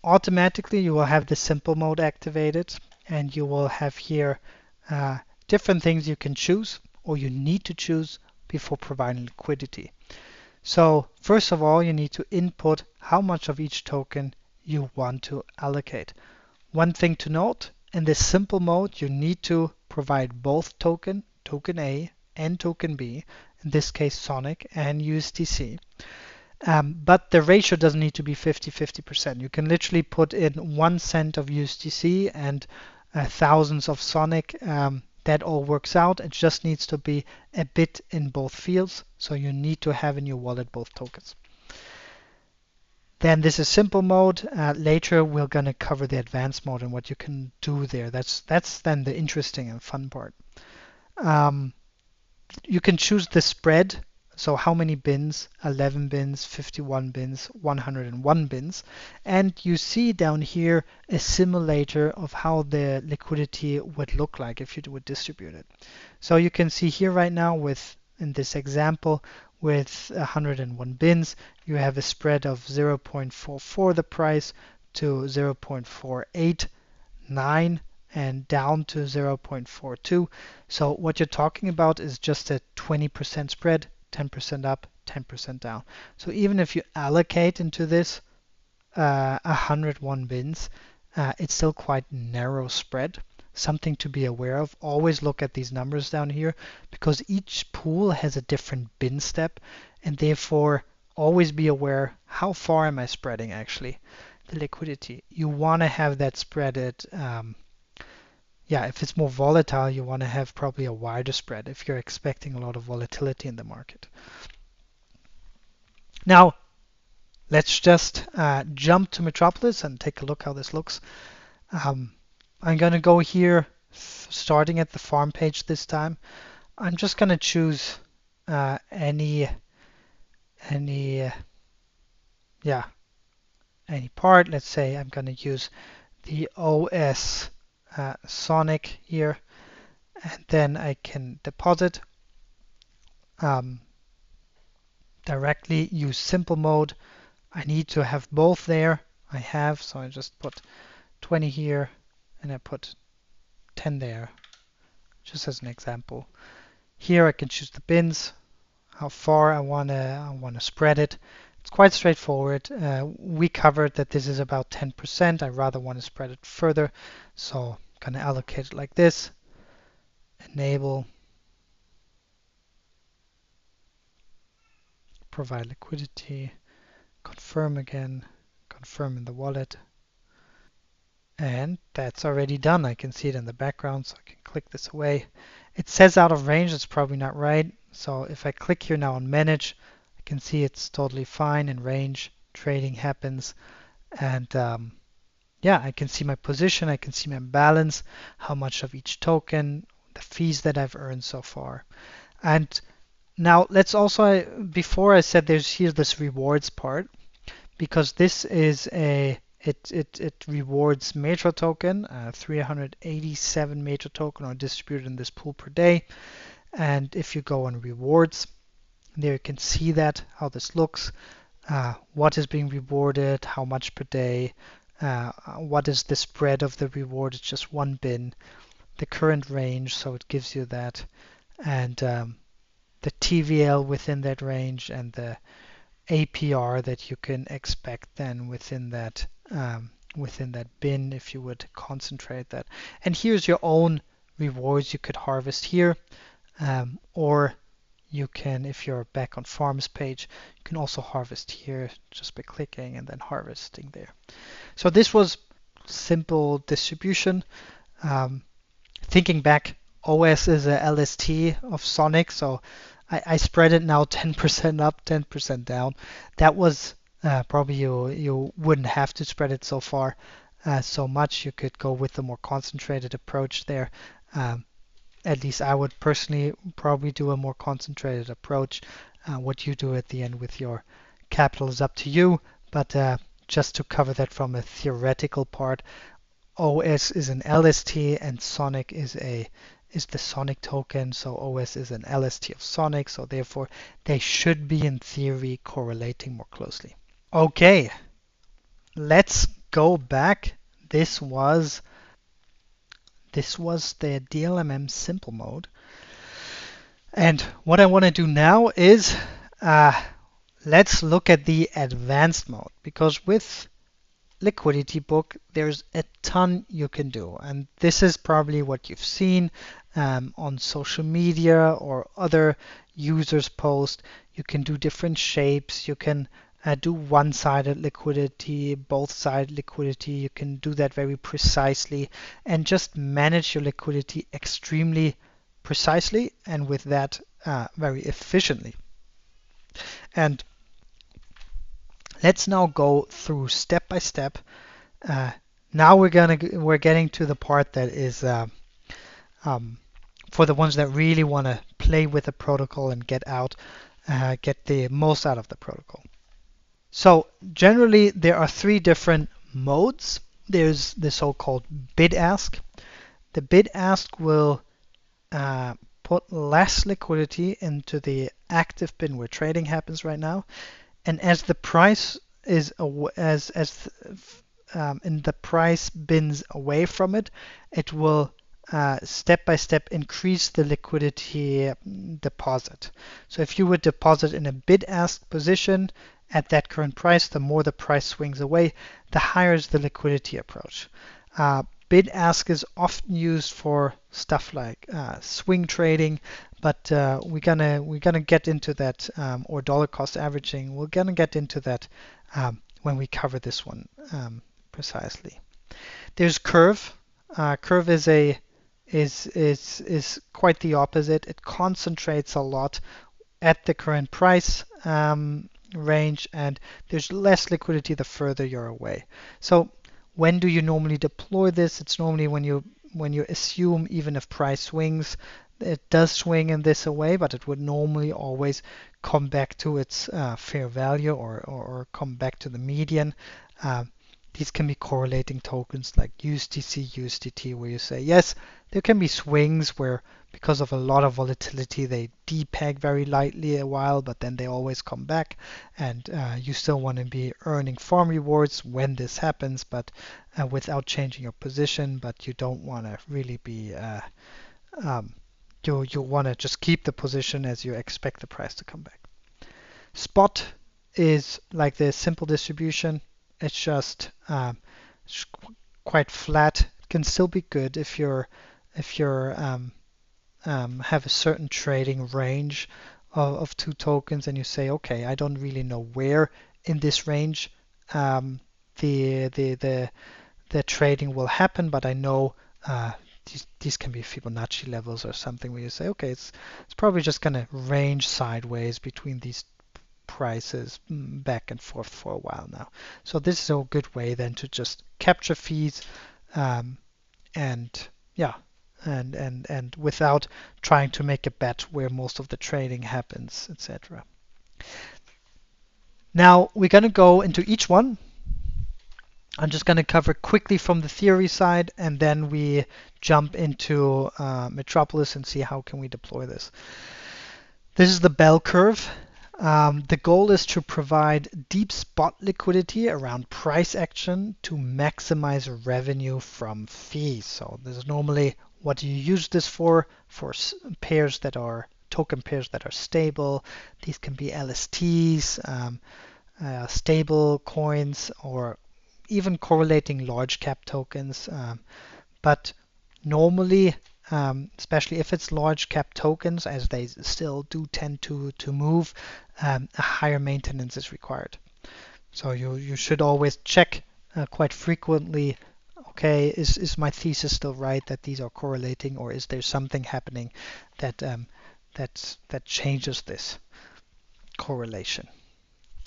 Speaker 1: automatically you will have the simple mode activated, and you will have here different things you can choose or you need to choose before providing liquidity. So first of all, you need to input how much of each token you want to allocate. One thing to note, in this simple mode, you need to provide both token A and token B, in this case Sonic and USDC. But the ratio doesn't need to be 50-50%. You can literally put in 1 cent of USDC and thousands of Sonic. That all works out. It just needs to be a bit in both fields. So you need to have in your wallet both tokens. Then this is simple mode. Later we're going to cover the advanced mode and what you can do there. That's then the interesting and fun part. You can choose the spread. So how many bins? 11 bins, 51 bins, 101 bins. And you see down here a simulator of how the liquidity would look like if you would distribute it. So you can see here right now in this example with 101 bins, you have a spread of 0.44 the price to 0.489 and down to 0.42. So what you're talking about is just a 20% spread, 10% up, 10% down. So even if you allocate into this 101 bins, it's still quite narrow spread. Something to be aware of. Always look at these numbers down here because each pool has a different bin step, and therefore always be aware how far am I spreading actually the liquidity. You want to have that spread at if it's more volatile, you want to have probably a wider spread if you're expecting a lot of volatility in the market. Now, let's just jump to Metropolis and take a look how this looks. I'm going to go here, starting at the farm page this time. I'm just going to choose any part. Let's say I'm going to use the OS Sonic here, and then I can deposit directly, use simple mode. I need to have both there. I have, so I just put 20 here and I put 10 there. just as an example. Here I can choose the bins, how far I wanna spread it. It's quite straightforward. We covered that this is about 10%. I rather want to spread it further, so I'm gonna allocate it like this. Enable, provide liquidity, confirm again, confirm in the wallet. And that's already done. I can see it in the background, so I can click this away. It says out of range. That's probably not right. So if I click here now on manage, I can see it's totally fine in range. Trading happens. And yeah, I can see my position. I can see my balance, how much of each token, the fees that I've earned so far. And now let's also, before I said there's here this rewards part, because this is it rewards Metro token, 387 Metro token are distributed in this pool per day. And if you go on rewards, there you can see that how this looks, what is being rewarded, how much per day, what is the spread of the reward. It's just one bin, the current range, so it gives you that, and the TVL within that range, and the APR that you can expect then within that bin if you would concentrate that. And here's your own rewards you could harvest here, or you can, if you're back on farms page, you can also harvest here just by clicking and then harvesting there. So this was simple distribution. Thinking back, OS is a LST of Sonic, so I spread it now 10% up, 10% down. That was probably you wouldn't have to spread it so far so much. You could go with a more concentrated approach there. At least I would personally probably do a more concentrated approach. What you do at the end with your capital is up to you, but just to cover that from a theoretical part, OS is an LST and Sonic is the Sonic token, so OS is an LST of Sonic, so therefore they should be in theory correlating more closely. Okay, let's go back. This was the DLMM simple mode. And what I want to do now is let's look at the advanced mode, because with Liquidity book, there's a ton you can do, and this is probably what you've seen on social media or other users post. You can do different shapes. You can do one-sided liquidity, both-sided liquidity. You can do that very precisely and just manage your liquidity extremely precisely, and with that very efficiently. And let's now go through step by step. Now we're getting to the part that is for the ones that really want to play with the protocol and get the most out of the protocol. So generally there are three different modes. There's the so-called bid ask. The bid ask will put less liquidity into the active bin where trading happens right now. And as the price is in the price bins away from it, it will step by step increase the liquidity deposit. So if you would deposit in a bid ask position at that current price, the more the price swings away, the higher is the liquidity approach. Bid ask is often used for stuff like swing trading, but we're gonna get into that, or dollar cost averaging. We're gonna get into that when we cover this one precisely. There's curve. Curve is quite the opposite. It concentrates a lot at the current price range, and there's less liquidity the further you're away. So when do you normally deploy this? It's normally when you assume even if price swings, it does swing in this way, but it would normally always come back to its fair value or come back to the median. These can be correlating tokens like USDC, USDT, where you say, yes, there can be swings where because of a lot of volatility, they depeg very lightly a while, but then they always come back, and you still want to be earning farm rewards when this happens, but without changing your position, but you don't want to really be um, you want to just keep the position as you expect the price to come back. Spot is like the simple distribution. It's just quite flat. It can still be good if you have a certain trading range of two tokens and you say, okay, I don't really know where in this range um, the, the the the trading will happen, but I know these can be Fibonacci levels or something where you say, okay, it's probably just gonna range sideways between these prices back and forth for a while now. So this is a good way then to just capture fees um, and yeah, and without trying to make a bet where most of the trading happens, etc. Now we're going to go into each one. I'm just going to cover quickly from the theory side, and then we jump into Metropolis and see how can we deploy this. This is the bell curve. The goal is to provide deep spot liquidity around price action to maximize revenue from fees. So this is normally what you use this for pairs that are token pairs that are stable. These can be LSTs, stable coins, or even correlating large cap tokens. But normally, especially if it's large cap tokens, as they still do tend to move, a higher maintenance is required. So you should always check quite frequently, okay, is my thesis still right that these are correlating, or is there something happening that that changes this correlation?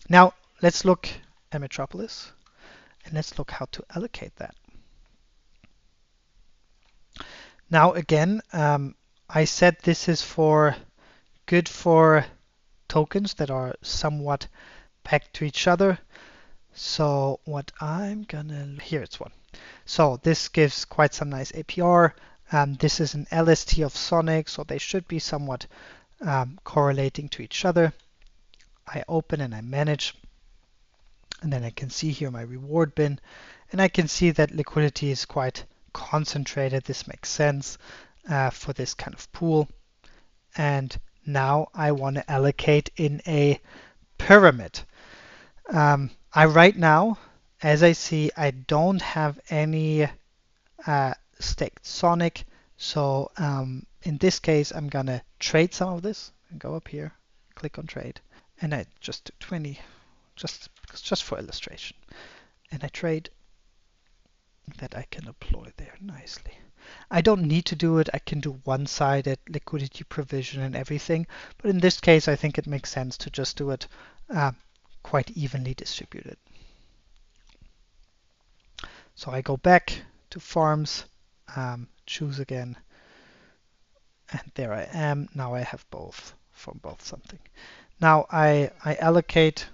Speaker 1: Now let's look at Metropolis and let's look how to allocate that. Now again, I said this is good for tokens that are somewhat pegged to each other. So what I'm gonna, here it's one. So this gives quite some nice APR. This is an LST of Sonic, so they should be somewhat correlating to each other. I open and I manage, and then I can see here my reward bin, and I can see that liquidity is quite concentrated. This makes sense for this kind of pool. And now I want to allocate in a pyramid. I right now, as I see, I don't have any staked Sonic. So in this case, I'm gonna trade some of this and go up here, click on trade, and I just do 20, just for illustration, and I trade that I can deploy there nicely. I don't need to do it. I can do one-sided liquidity provision and everything, but in this case, I think it makes sense to just do it quite evenly distributed. So I go back to farms, choose again, and there I am. Now I have both from both something. Now I allocate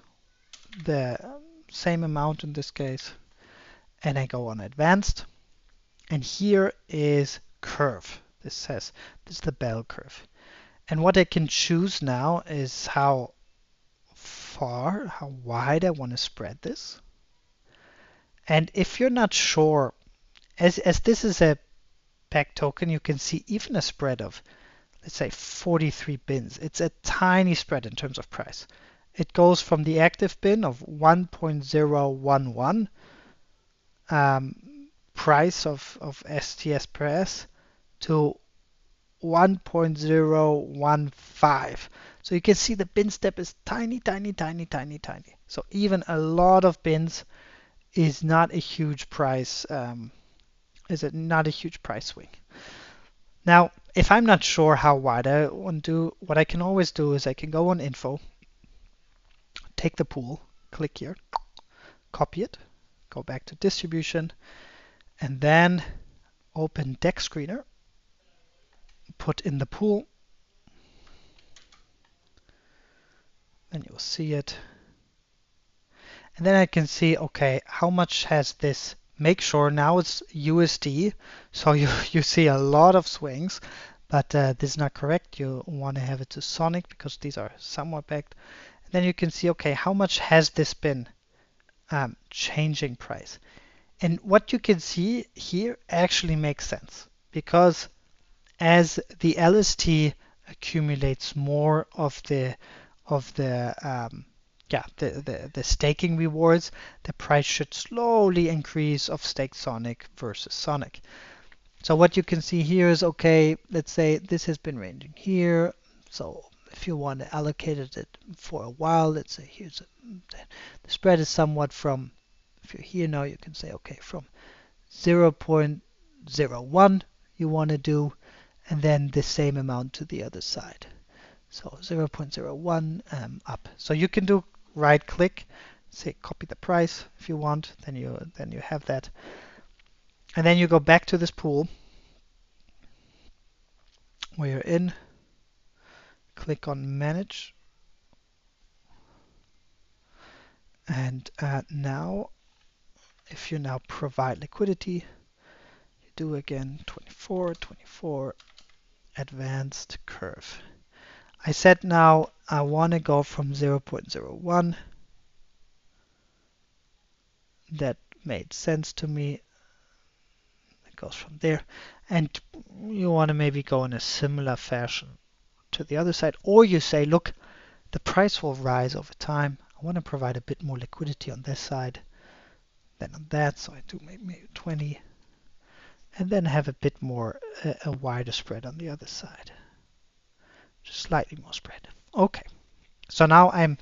Speaker 1: the same amount in this case, and I go on advanced, and here is curve. This is the bell curve. And what I can choose now is how wide I want to spread this. And if you're not sure, as this is a peg token, you can see even a spread of, let's say, 43 bins. It's a tiny spread in terms of price. It goes from the active bin of 1.011 price of STS per S to 1.015. So you can see the bin step is tiny, tiny, tiny, tiny, tiny. So even a lot of bins is not a huge price not a huge price swing. Now, if I'm not sure how wide I want to do, what I can always do is I can go on info, take the pool, click here, copy it, go back to distribution, and then open deck screener, put in the pool, then you'll see it. And then I can see, okay, how much has this, make sure now it's USD, so you see a lot of swings, but this is not correct. You want to have it to Sonic because these are somewhat pegged. And then you can see, okay, how much has this been changing price? And what you can see here actually makes sense because as the LST accumulates more of the the staking rewards, the price should slowly increase of staked Sonic versus Sonic. So what you can see here is, okay, let's say this has been ranging here. So if you want to allocate it for a while, let's say here's the spread is somewhat from, if you're here now, you can say, okay, from 0.01 you want to do, and then the same amount to the other side. So 0.01 up. So you can do right click, say copy the price if you want, then you have that. And then you go back to this pool where you're in, click on manage, and now if you now provide liquidity, you do again 24 advanced curve. I said now I want to go from 0.01. That made sense to me. It goes from there, and you want to maybe go in a similar fashion to the other side, or you say, look, the price will rise over time. I want to provide a bit more liquidity on this side than on that, so I do maybe 20, and then have a bit more, a wider spread on the other side, just slightly more spread. Okay, so now I'm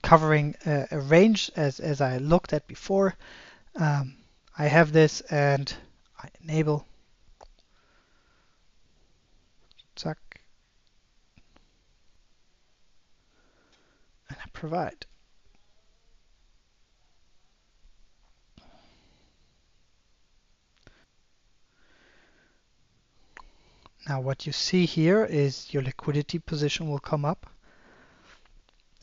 Speaker 1: covering a range as I looked at before. I have this, and I enable, zack, and I provide. Now what you see here is your liquidity position will come up.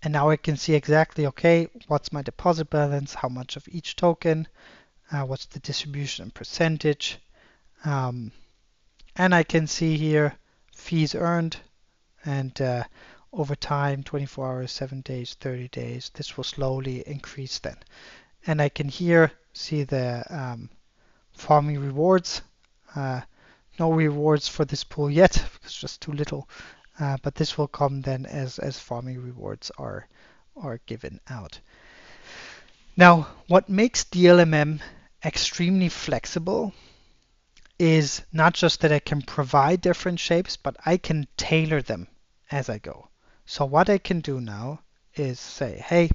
Speaker 1: And now I can see exactly, okay, what's my deposit balance, how much of each token, what's the distribution and percentage. And I can see here fees earned, and over time, 24 hours, 7 days, 30 days, this will slowly increase then. And I can here see the farming rewards. No rewards for this pool yet, because it's just too little. But this will come then as farming rewards are given out. Now, what makes DLMM extremely flexible is not just that I can provide different shapes, but I can tailor them as I go. So what I can do now is say, hey,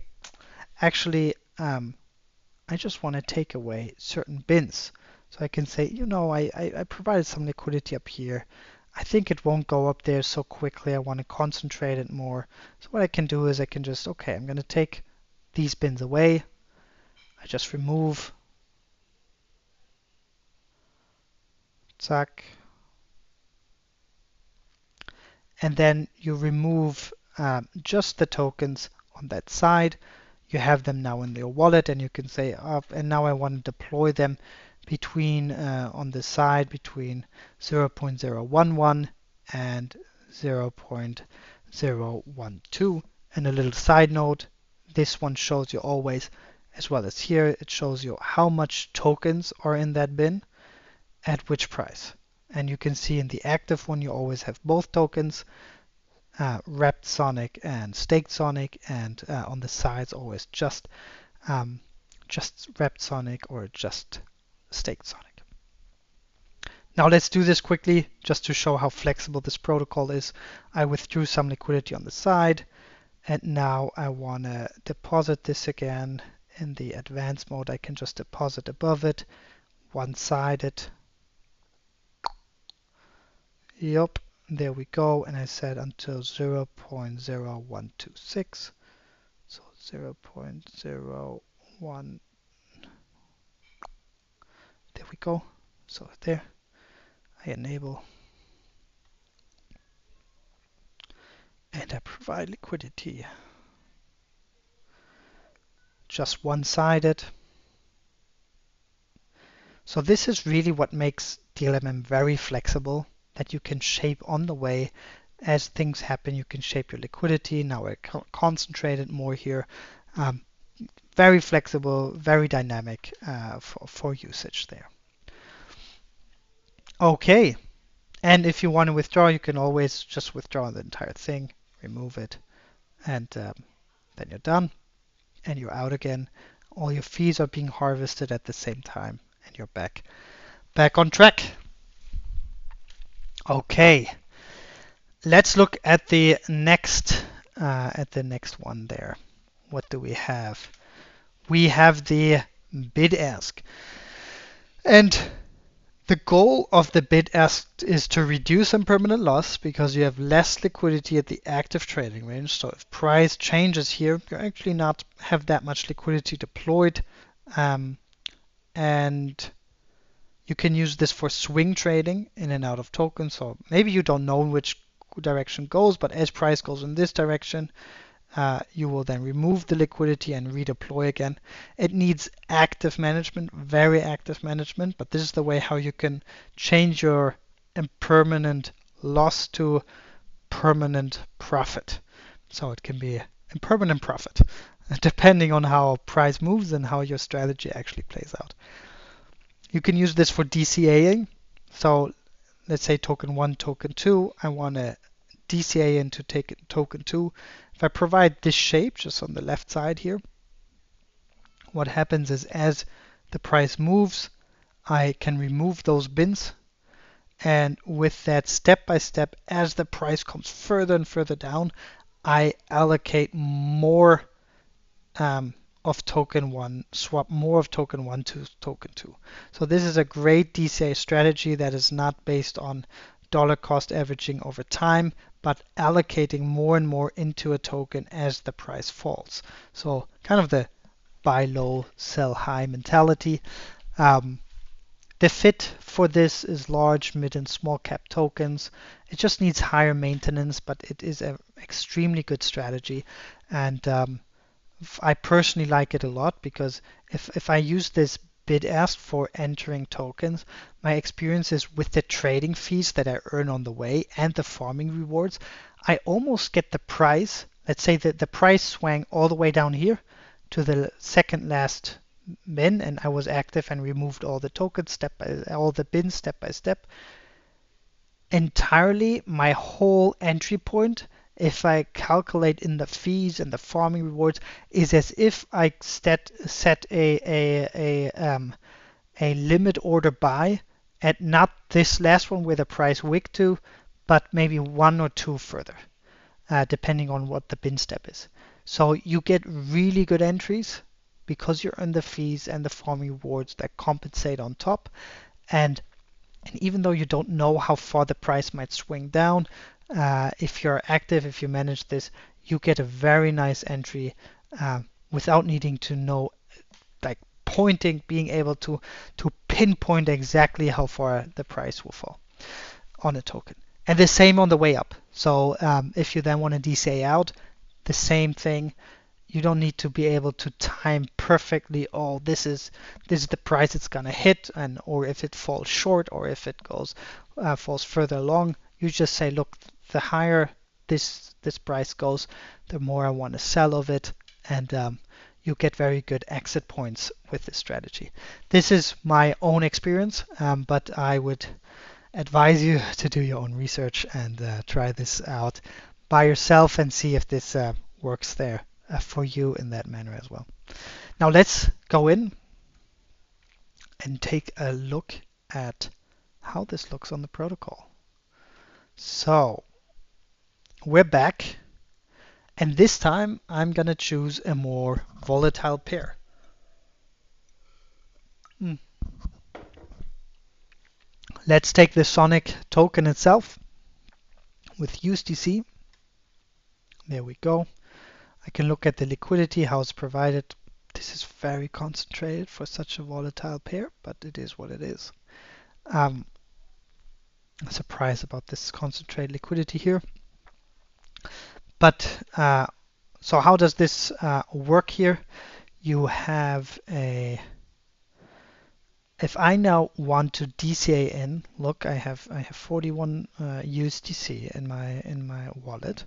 Speaker 1: actually, I just want to take away certain bins. So I can say, you know, I provided some liquidity up here. I think it won't go up there so quickly. I want to concentrate it more. So what I can do is I can just, okay, I'm going to take these bins away. I just remove, zack, and then you remove just the tokens on that side. You have them now in your wallet, and you can say, and now I want to deploy them between on the side between 0.011 and 0.012. And a little side note, this one shows you always, as well as here, it shows you how much tokens are in that bin at which price. And you can see in the active one, you always have both tokens, wrapped Sonic and staked Sonic, and on the sides always just wrapped Sonic or just staked Sonic. Now let's do this quickly just to show how flexible this protocol is. I withdrew some liquidity on the side, and now I want to deposit this again in the advanced mode. I can just deposit above it, one-sided. Yup, there we go. And I said until 0.0126. So 0.01. There we go. So there, I enable. And I provide liquidity. Just one-sided. So this is really what makes DLMM very flexible, that you can shape on the way as things happen. You can shape your liquidity. Now I concentrate it more here. Very flexible, very dynamic for usage there. Okay, And if you want to withdraw, you can always just withdraw the entire thing, remove it, and then you're done and you're out again. All your fees are being harvested at the same time, and you're back on track. Okay, let's look at the next one there. What do we have? We have the bid ask, and the goal of the bid ask is to reduce impermanent loss because you have less liquidity at the active trading range. So if price changes here, you actually not have that much liquidity deployed, and you can use this for swing trading in and out of tokens. So maybe you don't know in which direction goes, but as price goes in this direction, you will then remove the liquidity and redeploy again. It needs active management, very active management, but this is the way how you can change your impermanent loss to permanent profit. So it can be impermanent profit, depending on how price moves and how your strategy actually plays out. You can use this for DCAing. So let's say token 1, token 2, I want to DCA into token 2. If I provide this shape just on the left side here, what happens is as the price moves, I can remove those bins. And with that step by step, as the price comes further and further down, I allocate more of token 1, swap more of token 1 to token 2. So this is a great DCA strategy that is not based on dollar cost averaging over time, but allocating more and more into a token as the price falls. So kind of the buy low, sell high mentality. The fit for this is large, mid, and small cap tokens. It just needs higher maintenance, but it is an extremely good strategy. And I personally like it a lot because if I use this bid ask for entering tokens, my experience is with the trading fees that I earn on the way and the farming rewards, I almost get the price. Let's say that the price swang all the way down here to the second last bin, and I was active and removed all the tokens all the bins step by step. Entirely, my whole entry point, if I calculate in the fees and the farming rewards, is as if I set a limit order buy at not this last one where the price wicked to, but maybe one or two further, depending on what the bin step is. So you get really good entries because you're on the fees and the farming rewards that compensate on top. And even though you don't know how far the price might swing down, if you're active, if you manage this, you get a very nice entry without needing to know, like being able to pinpoint exactly how far the price will fall on a token. And the same on the way up. So if you then want to DCA out, the same thing. You don't need to be able to time perfectly, oh, this is the price it's gonna hit, and or if it falls short or if it falls further along. You just say, look, the higher this price goes, the more I want to sell of it, and you get very good exit points with this strategy. This is my own experience, but I would advise you to do your own research and try this out by yourself and see if this works there for you in that manner as well. Now let's go in and take a look at how this looks on the protocol. So we're back, and this time I'm gonna choose a more volatile pair. Let's take the Sonic token itself with USDC. There we go. I can look at the liquidity, how it's provided. This is very concentrated for such a volatile pair, but it is what it is. I'm surprised about this concentrated liquidity here. But so how does this work here? You have a, if I now want to DCA in, look, I have 41 USDC in my wallet.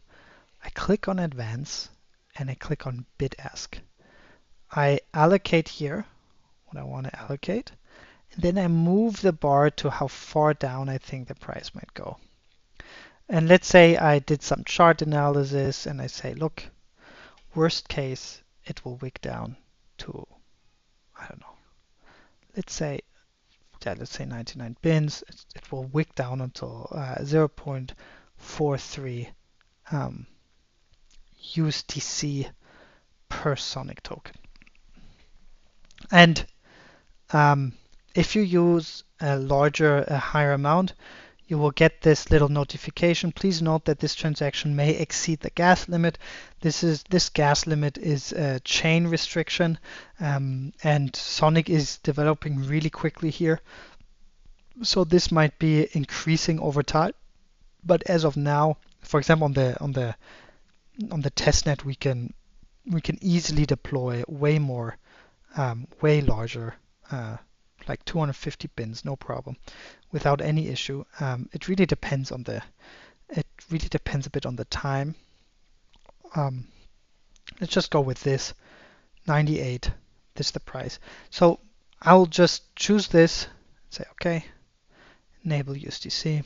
Speaker 1: I click on advance and I click on bid ask. I allocate here what I want to allocate, And then I move the bar to how far down I think the price might go. And let's say I did some chart analysis and I say, look, worst case, it will wick down to, I don't know, let's say, yeah, let's say 99 bins. It will wick down until 0.43 USDC per Sonic token. And if you use a higher amount, you will get this little notification. Please note that this transaction may exceed the gas limit. This gas limit is a chain restriction, and Sonic is developing really quickly here. So this might be increasing over time. But as of now, for example, on the testnet, we can easily deploy way more, way larger, like 250 bins, no problem, without any issue. It really depends on it really depends a bit on the time. Let's just go with this 98. This is the price. So I'll just choose this, say okay, enable USDC,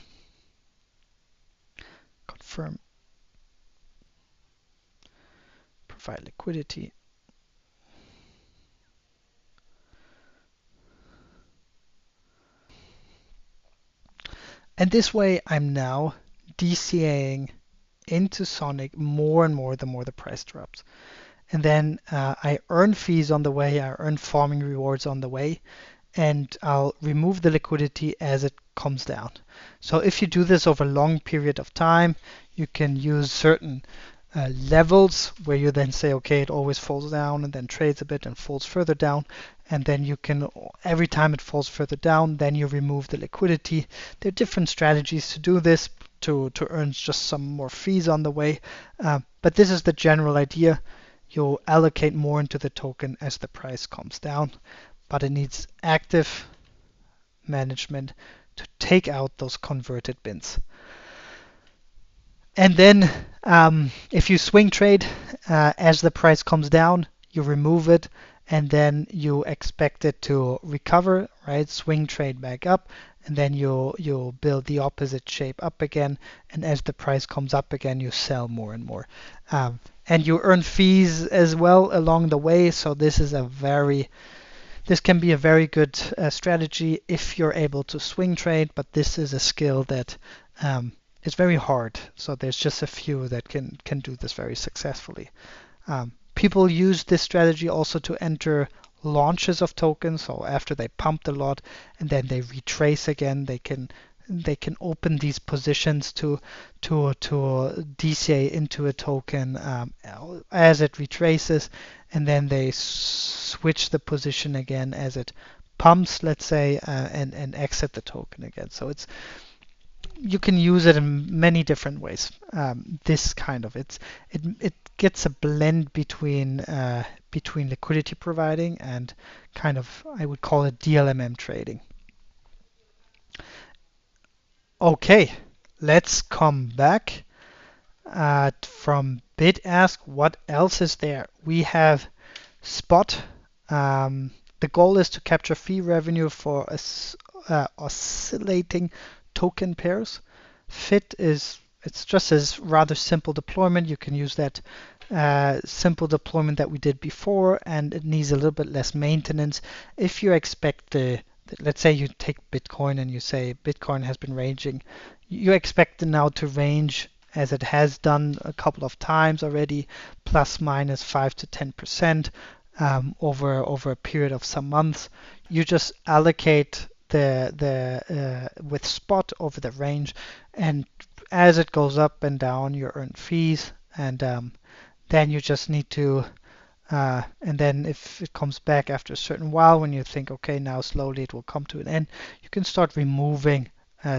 Speaker 1: confirm, provide liquidity. And this way I'm now DCAing into Sonic more and more the more the price drops. And then I earn fees on the way, I earn farming rewards on the way, and I'll remove the liquidity as it comes down. So if you do this over a long period of time, you can use certain levels where you then say, okay, it always falls down and then trades a bit and falls further down. And then you can, every time it falls further down, then you remove the liquidity. There are different strategies to do this to earn just some more fees on the way. But this is the general idea. You'll allocate more into the token as the price comes down, but it needs active management to take out those converted bins. And then if you swing trade as the price comes down, you remove it and then you expect it to recover, right? Swing trade back up, and then you'll build the opposite shape up again. And as the price comes up again, you sell more and more. And you earn fees as well along the way. So this can be a very good strategy if you're able to swing trade, but this is a skill that is very hard. So there's just a few that can do this very successfully. People use this strategy also to enter launches of tokens. So after they pumped a lot and then they retrace again, they can open these positions to DCA into a token as it retraces, and then they switch the position again as it pumps, let's say, and exit the token again. So you can use it in many different ways. This kind of it gets a blend between liquidity providing and kind of, I would call it DLMM trading. Okay, let's come back from Bid Ask. What else is there? We have Spot. The goal is to capture fee revenue for oscillating token pairs. Fit it's just a rather simple deployment. You can use that simple deployment that we did before, and it needs a little bit less maintenance. If you expect let's say you take Bitcoin and you say Bitcoin has been ranging, you expect it now to range as it has done a couple of times already, plus minus 5 to 10% over a period of some months. You just allocate with Spot over the range, and as it goes up and down, you earn fees, and then you just need to and then if it comes back after a certain while, when you think, okay, now slowly it will come to an end, you can start removing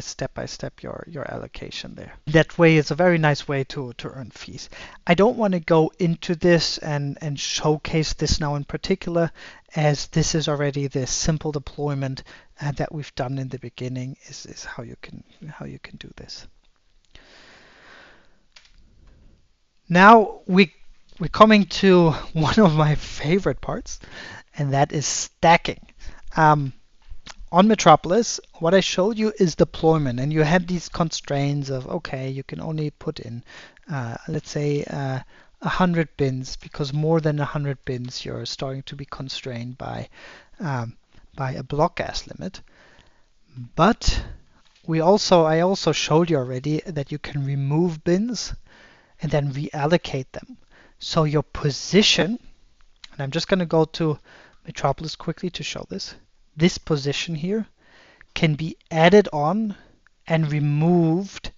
Speaker 1: step by step your allocation there. That way, it's a very nice way to earn fees. I don't want to go into this and showcase this now in particular, as this is already the simple deployment that we've done in the beginning. Is how you can do this. Now we're coming to one of my favorite parts, and that is stacking. on Metropolis, what I showed you is deployment, and you had these constraints of, okay, you can only put in, let's say, 100 bins, because more than 100 bins, you're starting to be constrained by a block gas limit. But I also showed you already that you can remove bins and then reallocate them. So your position, and I'm just going to go to Metropolis quickly to show this. This position here can be added on and removed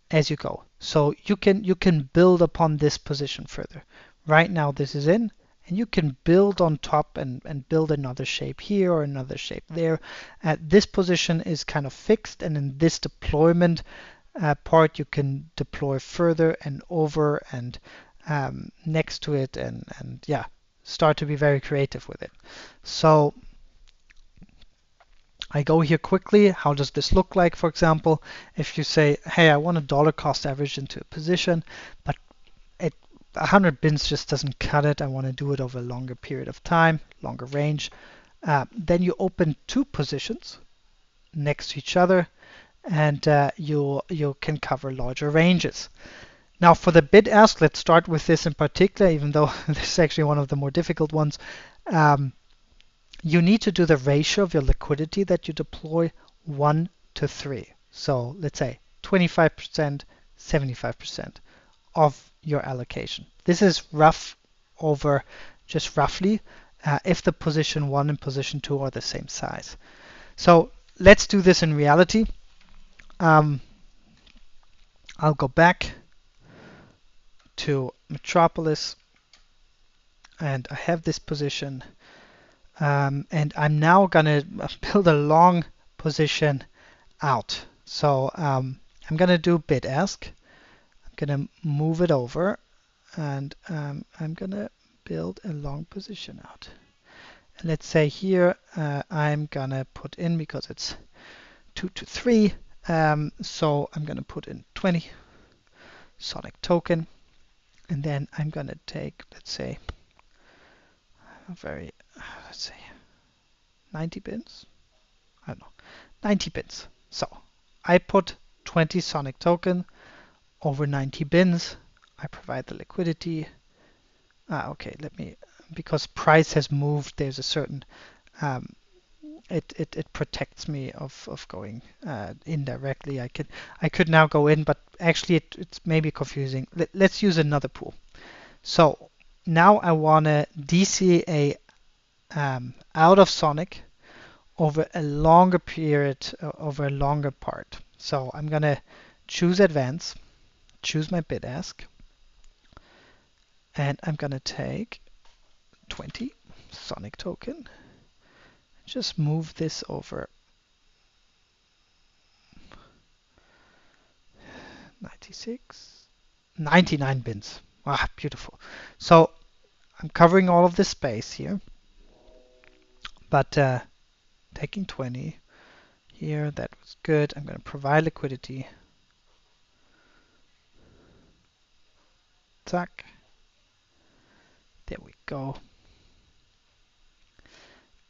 Speaker 1: as you go. So you can build upon this position further. Right now this is in, and you can build on top and build another shape here or another shape there. This position is kind of fixed, and in this deployment part you can deploy further and over and next to it, and yeah, start to be very creative with it. So I go here quickly. How does this look like? For example, if you say, hey, I want a dollar cost average into a position, but 100 bins just doesn't cut it. I want to do it over a longer period of time, longer range. Then you open two positions next to each other, and you can cover larger ranges. Now for the bid ask, let's start with this in particular, even though this is actually one of the more difficult ones. You need to do the ratio of your liquidity that you deploy 1 to 3. So let's say 25%, 75% of your allocation. This is rough over just roughly if the position 1 and position 2 are the same size. So let's do this in reality. I'll go back to Metropolis, and I have this position, and I'm now gonna build a long position out. So I'm gonna do bid ask. I'm gonna move it over, and I'm gonna build a long position out. And let's say here I'm gonna put in, because it's 2 to 3, so I'm gonna put in 20 Sonic token, and then I'm gonna take, let's say, let's say 90 bins. I don't know, 90 bins. So I put 20 Sonic token over 90 bins. I provide the liquidity. Okay, because price has moved, there's a certain, it protects me of going indirectly. I could now go in, but actually it's maybe confusing. Let's use another pool. So now I want to DC out of Sonic over a longer period, over a longer part. So I'm going to choose advance, choose my bid ask, and I'm going to take 20 Sonic token, just move this over 96, 99 bins. Ah, beautiful. So I'm covering all of this space here, but taking 20 here, that was good. I'm going to provide liquidity. Zack. There we go.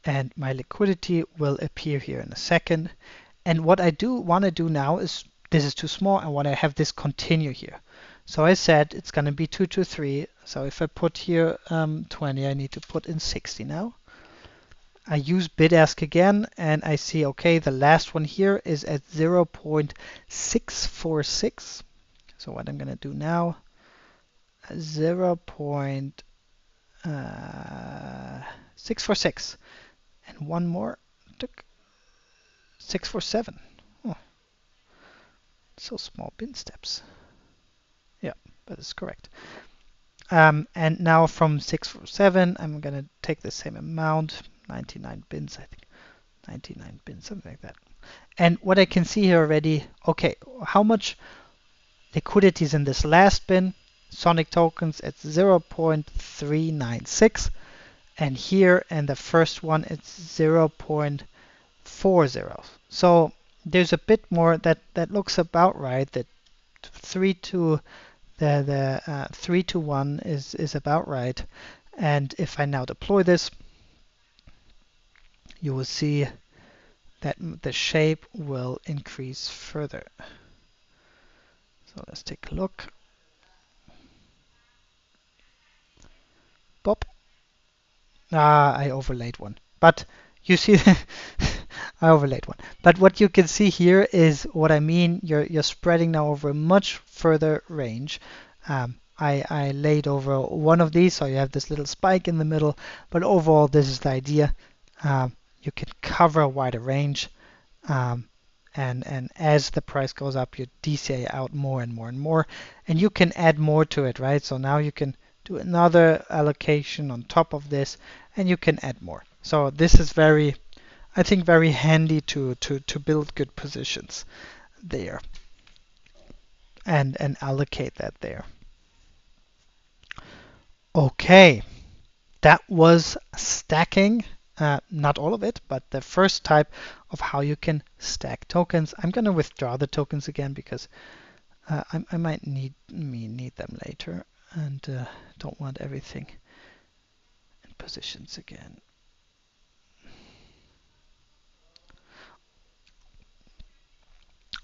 Speaker 1: And my liquidity will appear here in a second. And what I do want to do now is, this is too small. I want to have this continue here. So I said it's going to be 2 to 3. So if I put here 20, I need to put in 60 now. I use bid ask again, and I see, okay, the last one here is at 0.646. So what I'm going to do now, 0.646, and one more, 647. Oh, so small bin steps. Yeah, that is correct. And now from 647, I'm going to take the same amount, 99 bins, I think. 99 bins, something like that. And what I can see here already, okay, how much liquidity is in this last bin? Sonic tokens at 0.396, and here in the first one it's 0.40. So there's a bit more that looks about right. That 3 to 1 is about right. And if I now deploy this, you will see that the shape will increase further. So let's take a look. Pop. I overlaid one. But you see, I overlaid one. But what you can see here is what I mean. You're spreading now over a much further range. I laid over one of these, so you have this little spike in the middle. But overall, this is the idea. You can cover a wider range. And as the price goes up, you DCA out more and more and more. And you can add more to it, right? So now you can do another allocation on top of this, and you can add more. So this is very, I think, very handy to build good positions there and allocate that there. Okay, that was stacking. Not all of it, but the first type of how you can stack tokens. I'm going to withdraw the tokens again because I might need them later, and don't want everything in positions again.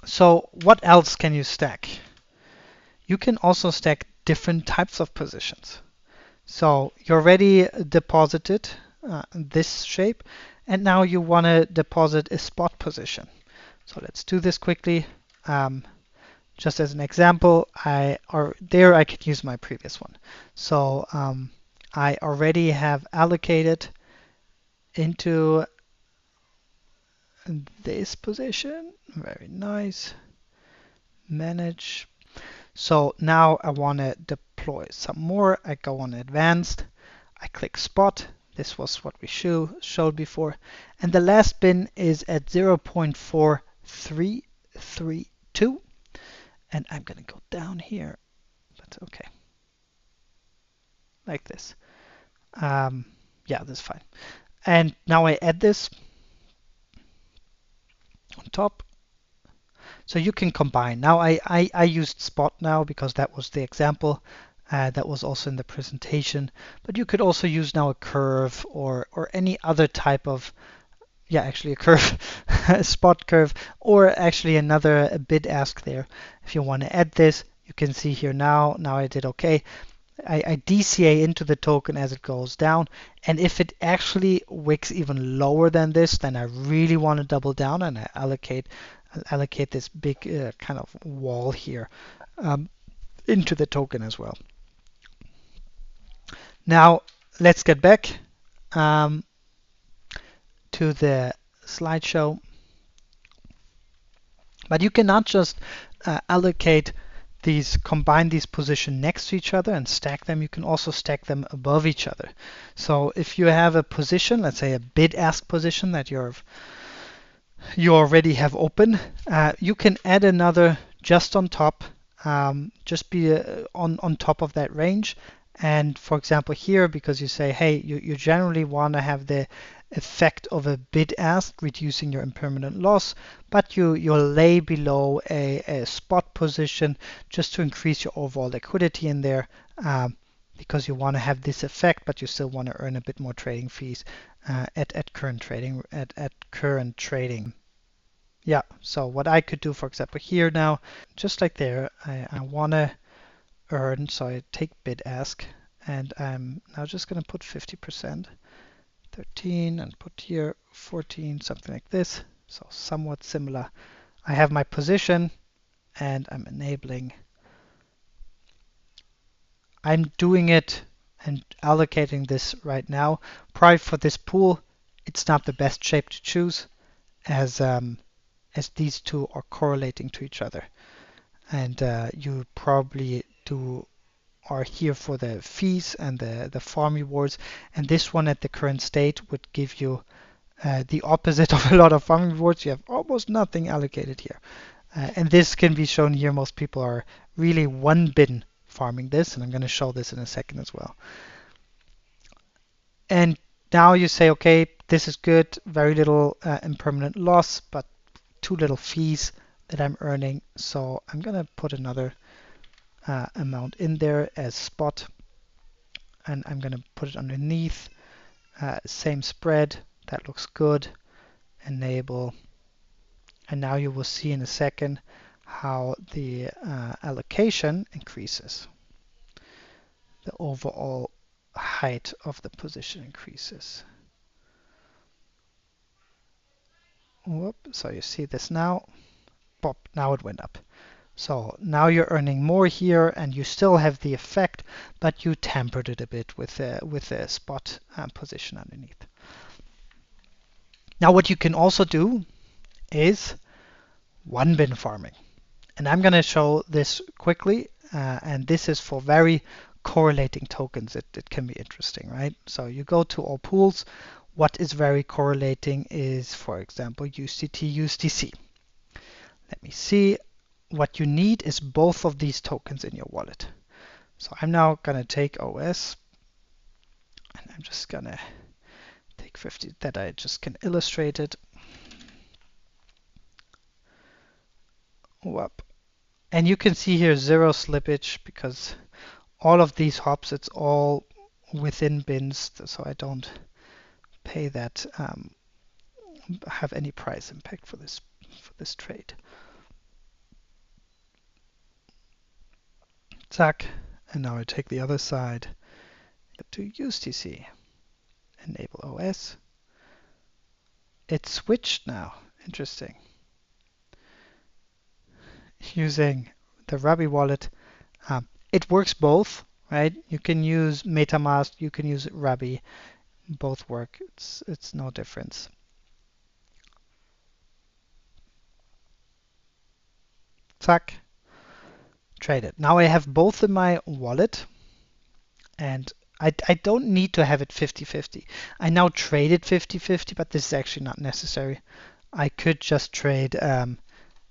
Speaker 1: So what else can you stack? You can also stack different types of positions. So you already deposited this shape, and now you want to deposit a spot position. So let's do this quickly. Just as an example, I could use my previous one. So I already have allocated into this position. Very nice. Manage. So now I want to deploy some more. I go on advanced. I click spot. This was what we showed before. And the last bin is at 0.4332. And I'm going to go down here. But okay. Like this. Yeah, this is fine. And now I add this on top. So you can combine. Now I used spot now because that was the example. That was also in the presentation. But you could also use now a curve or any other type of, yeah, actually a curve, a spot curve, or actually another bid ask there. If you want to add this, you can see here now I did okay. I DCA into the token as it goes down, and if it actually wicks even lower than this, then I really want to double down and I allocate this big kind of wall here into the token as well. Now let's get back to the slideshow. But you cannot just combine these positions next to each other and stack them. You can also stack them above each other. So if you have a position, let's say a bid ask position that you already have open, you can add another just on top, just be on top of that range. And for example here, because you say, hey, you generally want to have the effect of a bid ask, reducing your impermanent loss, but you'll lay below a spot position just to increase your overall liquidity in there, because you want to have this effect, but you still want to earn a bit more trading fees at current trading. Yeah, so what I could do, for example, here now, just like there, I want to earn, so I take bid ask, and I'm now just going to put 50%, 13, and put here 14, something like this. So somewhat similar. I have my position, and I'm enabling. I'm doing it and allocating this right now. Probably for this pool, it's not the best shape to choose, as these two are correlating to each other, and you probably are here for the fees and the farm rewards, and this one at the current state would give you the opposite of a lot of farming rewards. You have almost nothing allocated here, and this can be shown here. Most people are really one bin farming this, and I'm going to show this in a second as well. And now you say, okay, this is good, very little impermanent loss, but too little fees that I'm earning, so I'm going to put another amount in there as spot, and I'm going to put it underneath. Same spread, that looks good. Enable, And now you will see in a second how the allocation increases. The overall height of the position increases. Whoop, so you see this now. Pop, now it went up. So now you're earning more here, and you still have the effect, but you tempered it a bit with a spot position underneath. Now what you can also do is one bin farming. And I'm going to show this quickly, and this is for very correlating tokens. It can be interesting, right? So you go to all pools. What is very correlating is, for example, USDT, USDC. Let me see. What you need is both of these tokens in your wallet. So I'm now going to take OS, and I'm just going to take 50 that I just can illustrate it. Whoop. And you can see here zero slippage because all of these hops, it's all within bins, so I don't pay that, have any price impact for this trade. Zack, and now I take the other side to USDC, enable OS. It switched now, interesting. Using the Ruby wallet, it works both, right? You can use MetaMask, you can use Ruby, both work. It's no difference. Zack, trade it. Now I have both in my wallet, and I don't need to have it 50-50. I now traded 50-50, but this is actually not necessary. I could just trade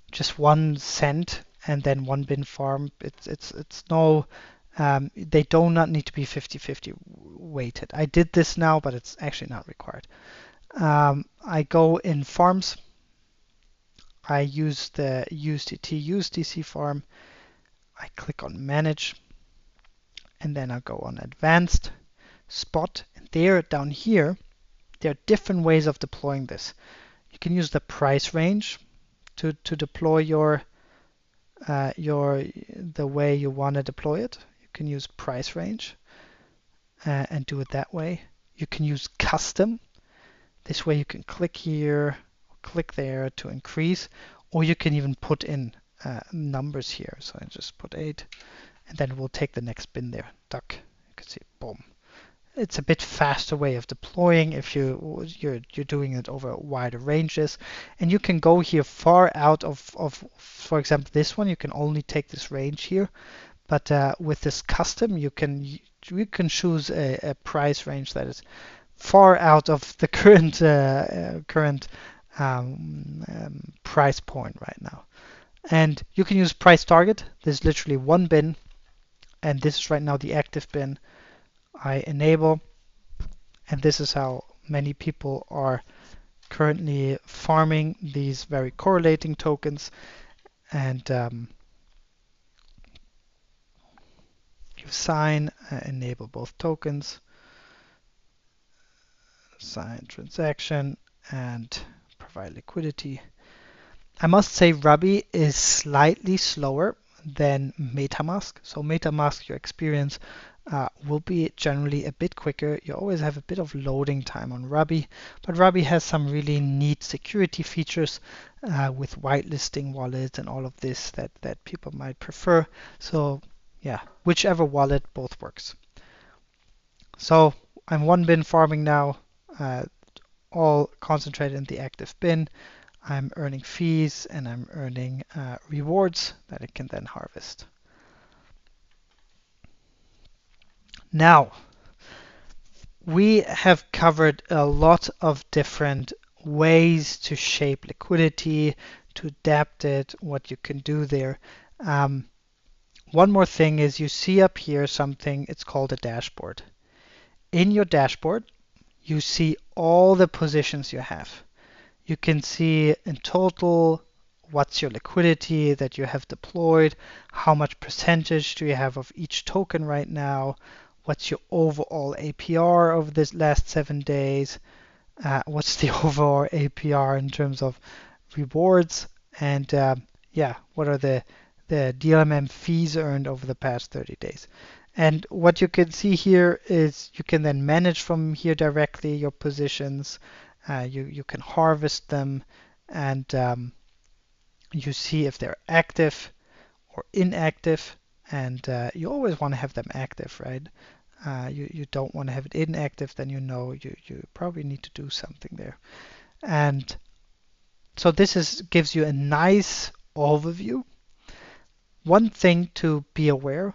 Speaker 1: just 1 cent and then one bin farm. It's no, they do not need to be 50-50 weighted. I did this now, but it's actually not required. I go in farms. I use the USDT USDC farm. I click on manage, and then I go on advanced spot. And there, down here, there are different ways of deploying this. You can use the price range to deploy the way you want to deploy it. You can use price range and do it that way. You can use custom. This way you can click here, click there to increase, or you can even put in numbers here. So I just put 8, and then we'll take the next bin there. Duck. You can see, boom. It's a bit faster way of deploying if you're doing it over wider ranges, and you can go here far out of for example this one. You can only take this range here, but with this custom you can choose a price range that is far out of the current price point right now. And you can use price target. There's literally one bin, and this is right now the active bin. I enable, and this is how many people are currently farming these very correlating tokens. And you sign, enable both tokens, sign transaction, and provide liquidity. I must say Ruby is slightly slower than MetaMask. So MetaMask, your experience will be generally a bit quicker. You always have a bit of loading time on Ruby, but Ruby has some really neat security features with whitelisting wallets and all of this that people might prefer. So yeah, whichever wallet, both works. So I'm one bin farming now, all concentrated in the active bin. I'm earning fees and I'm earning rewards that it can then harvest. Now, we have covered a lot of different ways to shape liquidity, to adapt it, what you can do there. One more thing is you see up here something, it's called a dashboard. In your dashboard, you see all the positions you have. You can see in total what's your liquidity that you have deployed, how much percentage do you have of each token right now, what's your overall APR over this last 7 days, what's the overall APR in terms of rewards, and yeah, what are the DLMM fees earned over the past 30 days. And what you can see here is you can then manage from here directly your positions. You can harvest them, and you see if they're active or inactive. And you always want to have them active, right? You don't want to have it inactive, then you know you probably need to do something there. And so this gives you a nice overview. One thing to be aware,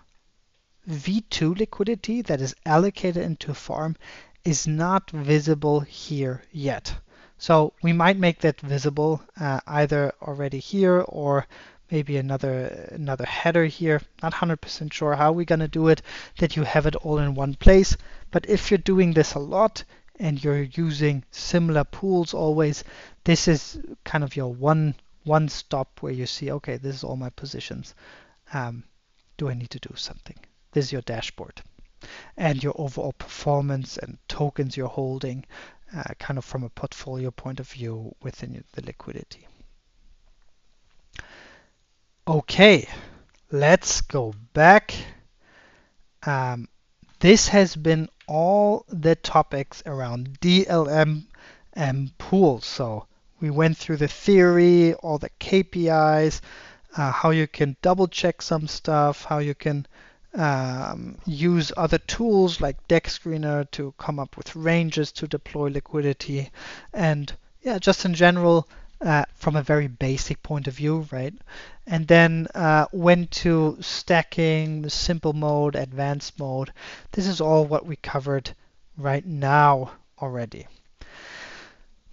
Speaker 1: V2 liquidity that is allocated into a farm is not visible here yet. So we might make that visible either already here or maybe another header here. Not 100% sure how we're going to do it, that you have it all in one place. But if you're doing this a lot and you're using similar pools always, this is kind of your one stop where you see, okay, this is all my positions. Do I need to do something? This is your dashboard and your overall performance and tokens you're holding, kind of from a portfolio point of view within the liquidity. Okay, let's go back. This has been all the topics around DLMM pools. So we went through the theory, all the KPIs, how you can double check some stuff, how you can use other tools like Deck Screener to come up with ranges to deploy liquidity, and yeah, just in general, from a very basic point of view, right? And then went to stacking, the simple mode, advanced mode. This is all what we covered right now already.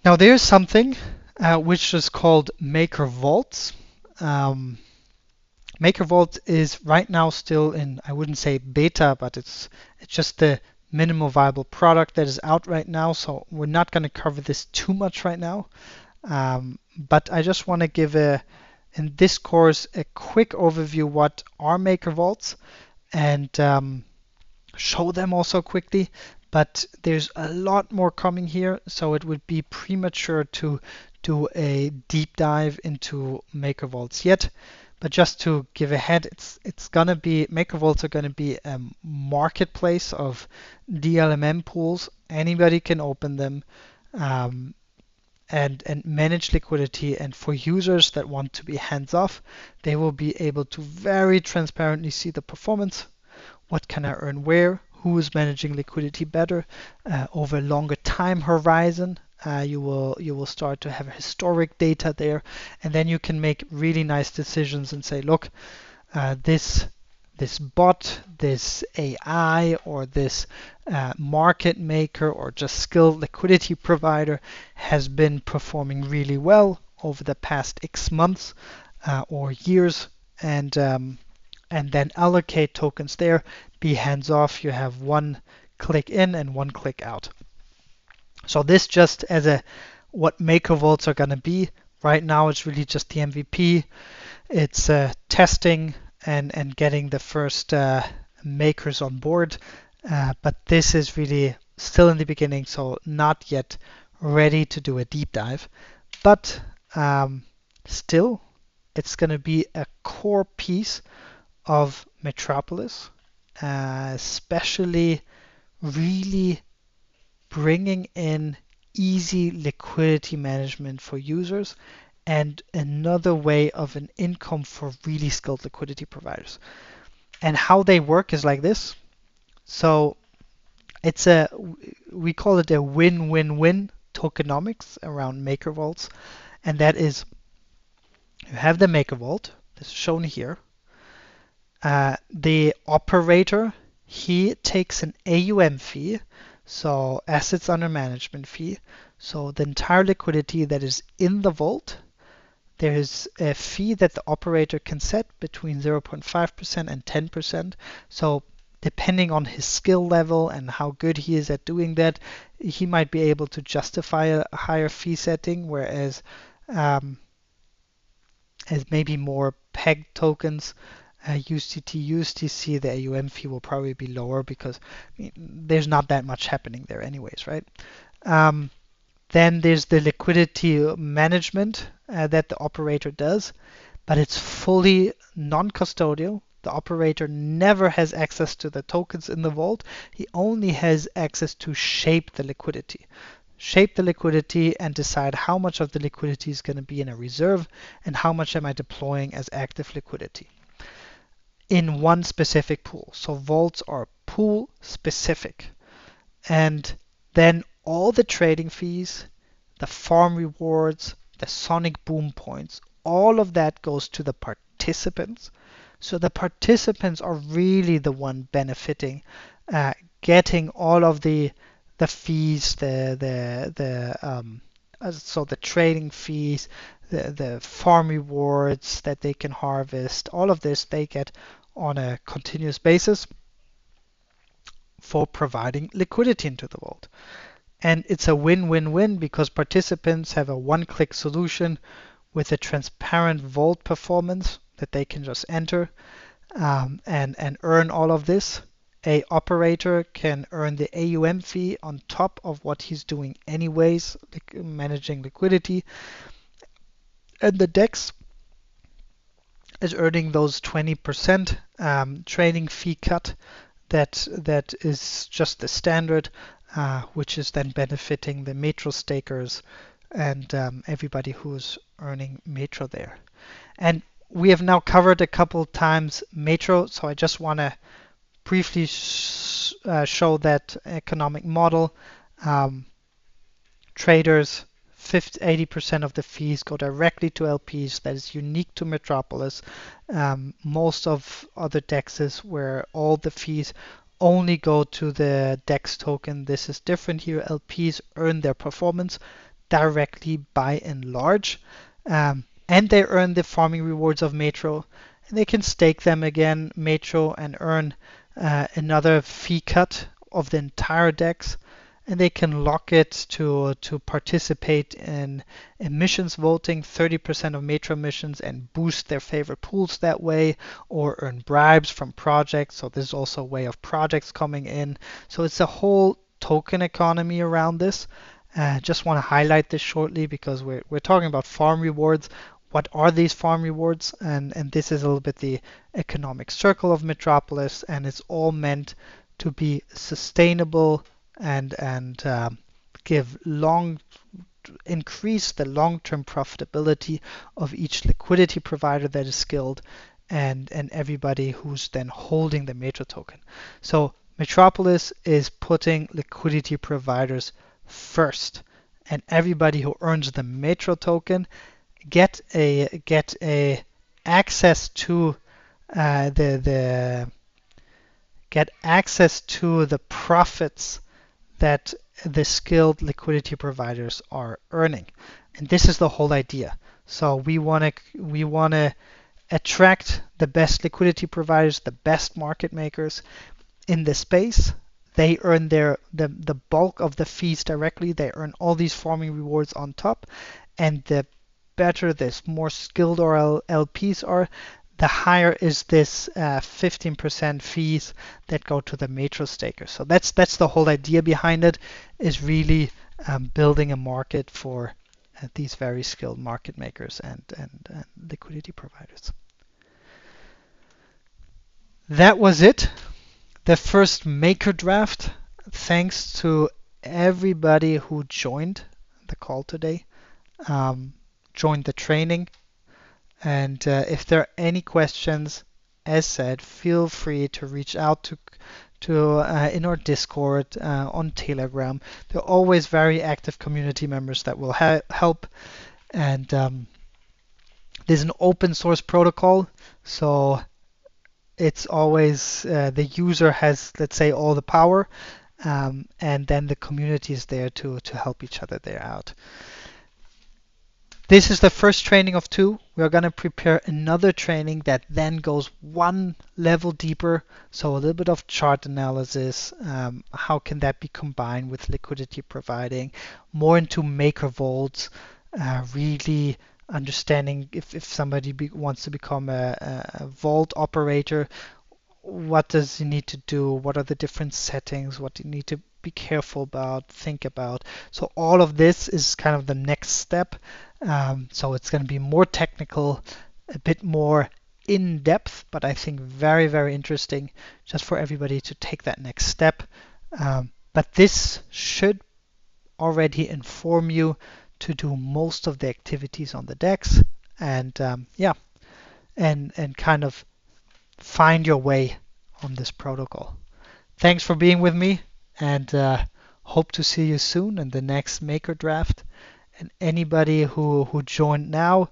Speaker 1: Now there's something which is called Maker Vaults. Maker Vault is right now still in, I wouldn't say beta, but it's just the minimal viable product that is out right now. So we're not going to cover this too much right now. But I just want to give in this course a quick overview what are Maker Vaults and show them also quickly. But there's a lot more coming here, so it would be premature to do a deep dive into Maker Vaults yet. But just to give a head, it's gonna be, Maker Vaults are gonna be a marketplace of DLMM pools. Anybody can open them and manage liquidity. And for users that want to be hands off, they will be able to very transparently see the performance. What can I earn where? Who is managing liquidity better over a longer time horizon? You will start to have historic data there, and then you can make really nice decisions and say, look, this bot, this AI, or this market maker, or just skilled liquidity provider has been performing really well over the past X months or years, and then allocate tokens there. Be hands off. You have one click in and one click out. So this just as what Maker Vaults are going to be. Right now it's really just the MVP. It's testing and getting the first makers on board. But this is really still in the beginning, so not yet ready to do a deep dive. But still, it's going to be a core piece of Metropolis, especially really bringing in easy liquidity management for users and another way of an income for really skilled liquidity providers. And how they work is like this. So we call it a win-win-win tokenomics around Maker Vaults. And that is, you have the Maker Vault, this is shown here. The operator, he takes an AUM fee, so assets under management fee. So the entire liquidity that is in the vault, there is a fee that the operator can set between 0.5% and 10%. So depending on his skill level and how good he is at doing that, he might be able to justify a higher fee setting, whereas as maybe more pegged tokens, USDT, USDC, the AUM fee will probably be lower because there's not that much happening there anyways, right? Then there's the liquidity management that the operator does, but it's fully non-custodial. The operator never has access to the tokens in the vault. He only has access to shape the liquidity. Shape the liquidity and decide how much of the liquidity is going to be in a reserve and how much am I deploying as active liquidity in one specific pool. So vaults are pool specific. And then all the trading fees, the farm rewards, the sonic boom points, all of that goes to the participants. So the participants are really the one benefiting, getting all of the fees, so the trading fees, the farm rewards that they can harvest, all of this they get on a continuous basis for providing liquidity into the vault. And it's a win-win-win because participants have a one-click solution with a transparent vault performance that they can just enter and earn all of this. A operator can earn the AUM fee on top of what he's doing anyways, like managing liquidity. And the DEX is earning those 20% trading fee cut that is just the standard, which is then benefiting the Metro stakers and everybody who's earning Metro there. And we have now covered a couple times Metro, so I just want to briefly show that economic model. Traders, 80% of the fees go directly to LPs. That is unique to Metropolis. Most of other DEXs where all the fees only go to the DEX token. This is different here. LPs earn their performance directly by and large. And they earn the farming rewards of Metro. And they can stake them again, Metro, and earn another fee cut of the entire DEX. And they can lock it to participate in emissions voting, 30% of Metro emissions, and boost their favorite pools that way, or earn bribes from projects. So this is also a way of projects coming in. So it's a whole token economy around this. Just want to highlight this shortly because we're talking about farm rewards. What are these farm rewards? And this is a little bit the economic circle of Metropolis, and it's all meant to be sustainable and increase the long-term profitability of each liquidity provider that is skilled and everybody who's then holding the Metro token. So Metropolis is putting liquidity providers first, and everybody who earns the Metro token get a access to the profits that the skilled liquidity providers are earning. And this is the whole idea. So we want to attract the best liquidity providers, the best market makers in the space. They earn the bulk of the fees directly. They earn all these farming rewards on top. And the better, the more skilled our LPs are, the higher is this 15% fees that go to the Metro stakers. So that's the whole idea behind it, is really building a market for these very skilled market makers and liquidity providers. That was it. The first maker draft. Thanks to everybody who joined the call today, joined the training. And if there are any questions, as said, feel free to reach out to in our Discord, on Telegram. There are always very active community members that will help. And there's an open source protocol, so it's always the user has, let's say, all the power, and then the community is there to help each other there out. This is the first training of 2. We are going to prepare another training that then goes one level deeper. So a little bit of chart analysis. How can that be combined with liquidity providing? More into maker vaults. Really understanding if somebody wants to become a vault operator, what does he need to do? What are the different settings? What do you need to be careful about, think about. So all of this is kind of the next step. So it's going to be more technical, a bit more in depth, but I think very, very interesting just for everybody to take that next step. But this should already inform you to do most of the activities on the DEX and yeah, and kind of find your way on this protocol. Thanks for being with me, and hope to see you soon in the next Maker Draft. And anybody who joined now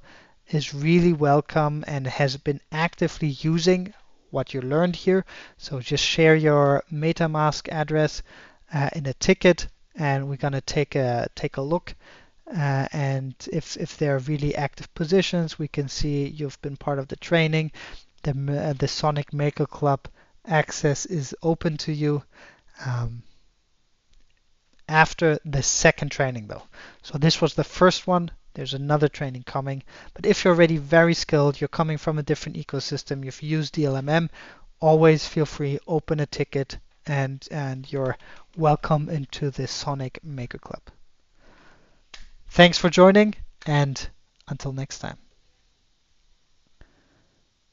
Speaker 1: is really welcome and has been actively using what you learned here. So just share your MetaMask address in a ticket, and we're gonna take a look. And if there are really active positions, we can see you've been part of the training. The Sonic Maker Club access is open to you after the second training though. So this was the first one. There's another training coming. But if you're already very skilled, you're coming from a different ecosystem, you've used DLMM, always feel free, open a ticket, and you're welcome into the Sonic Maker Club. Thanks for joining, and until next time.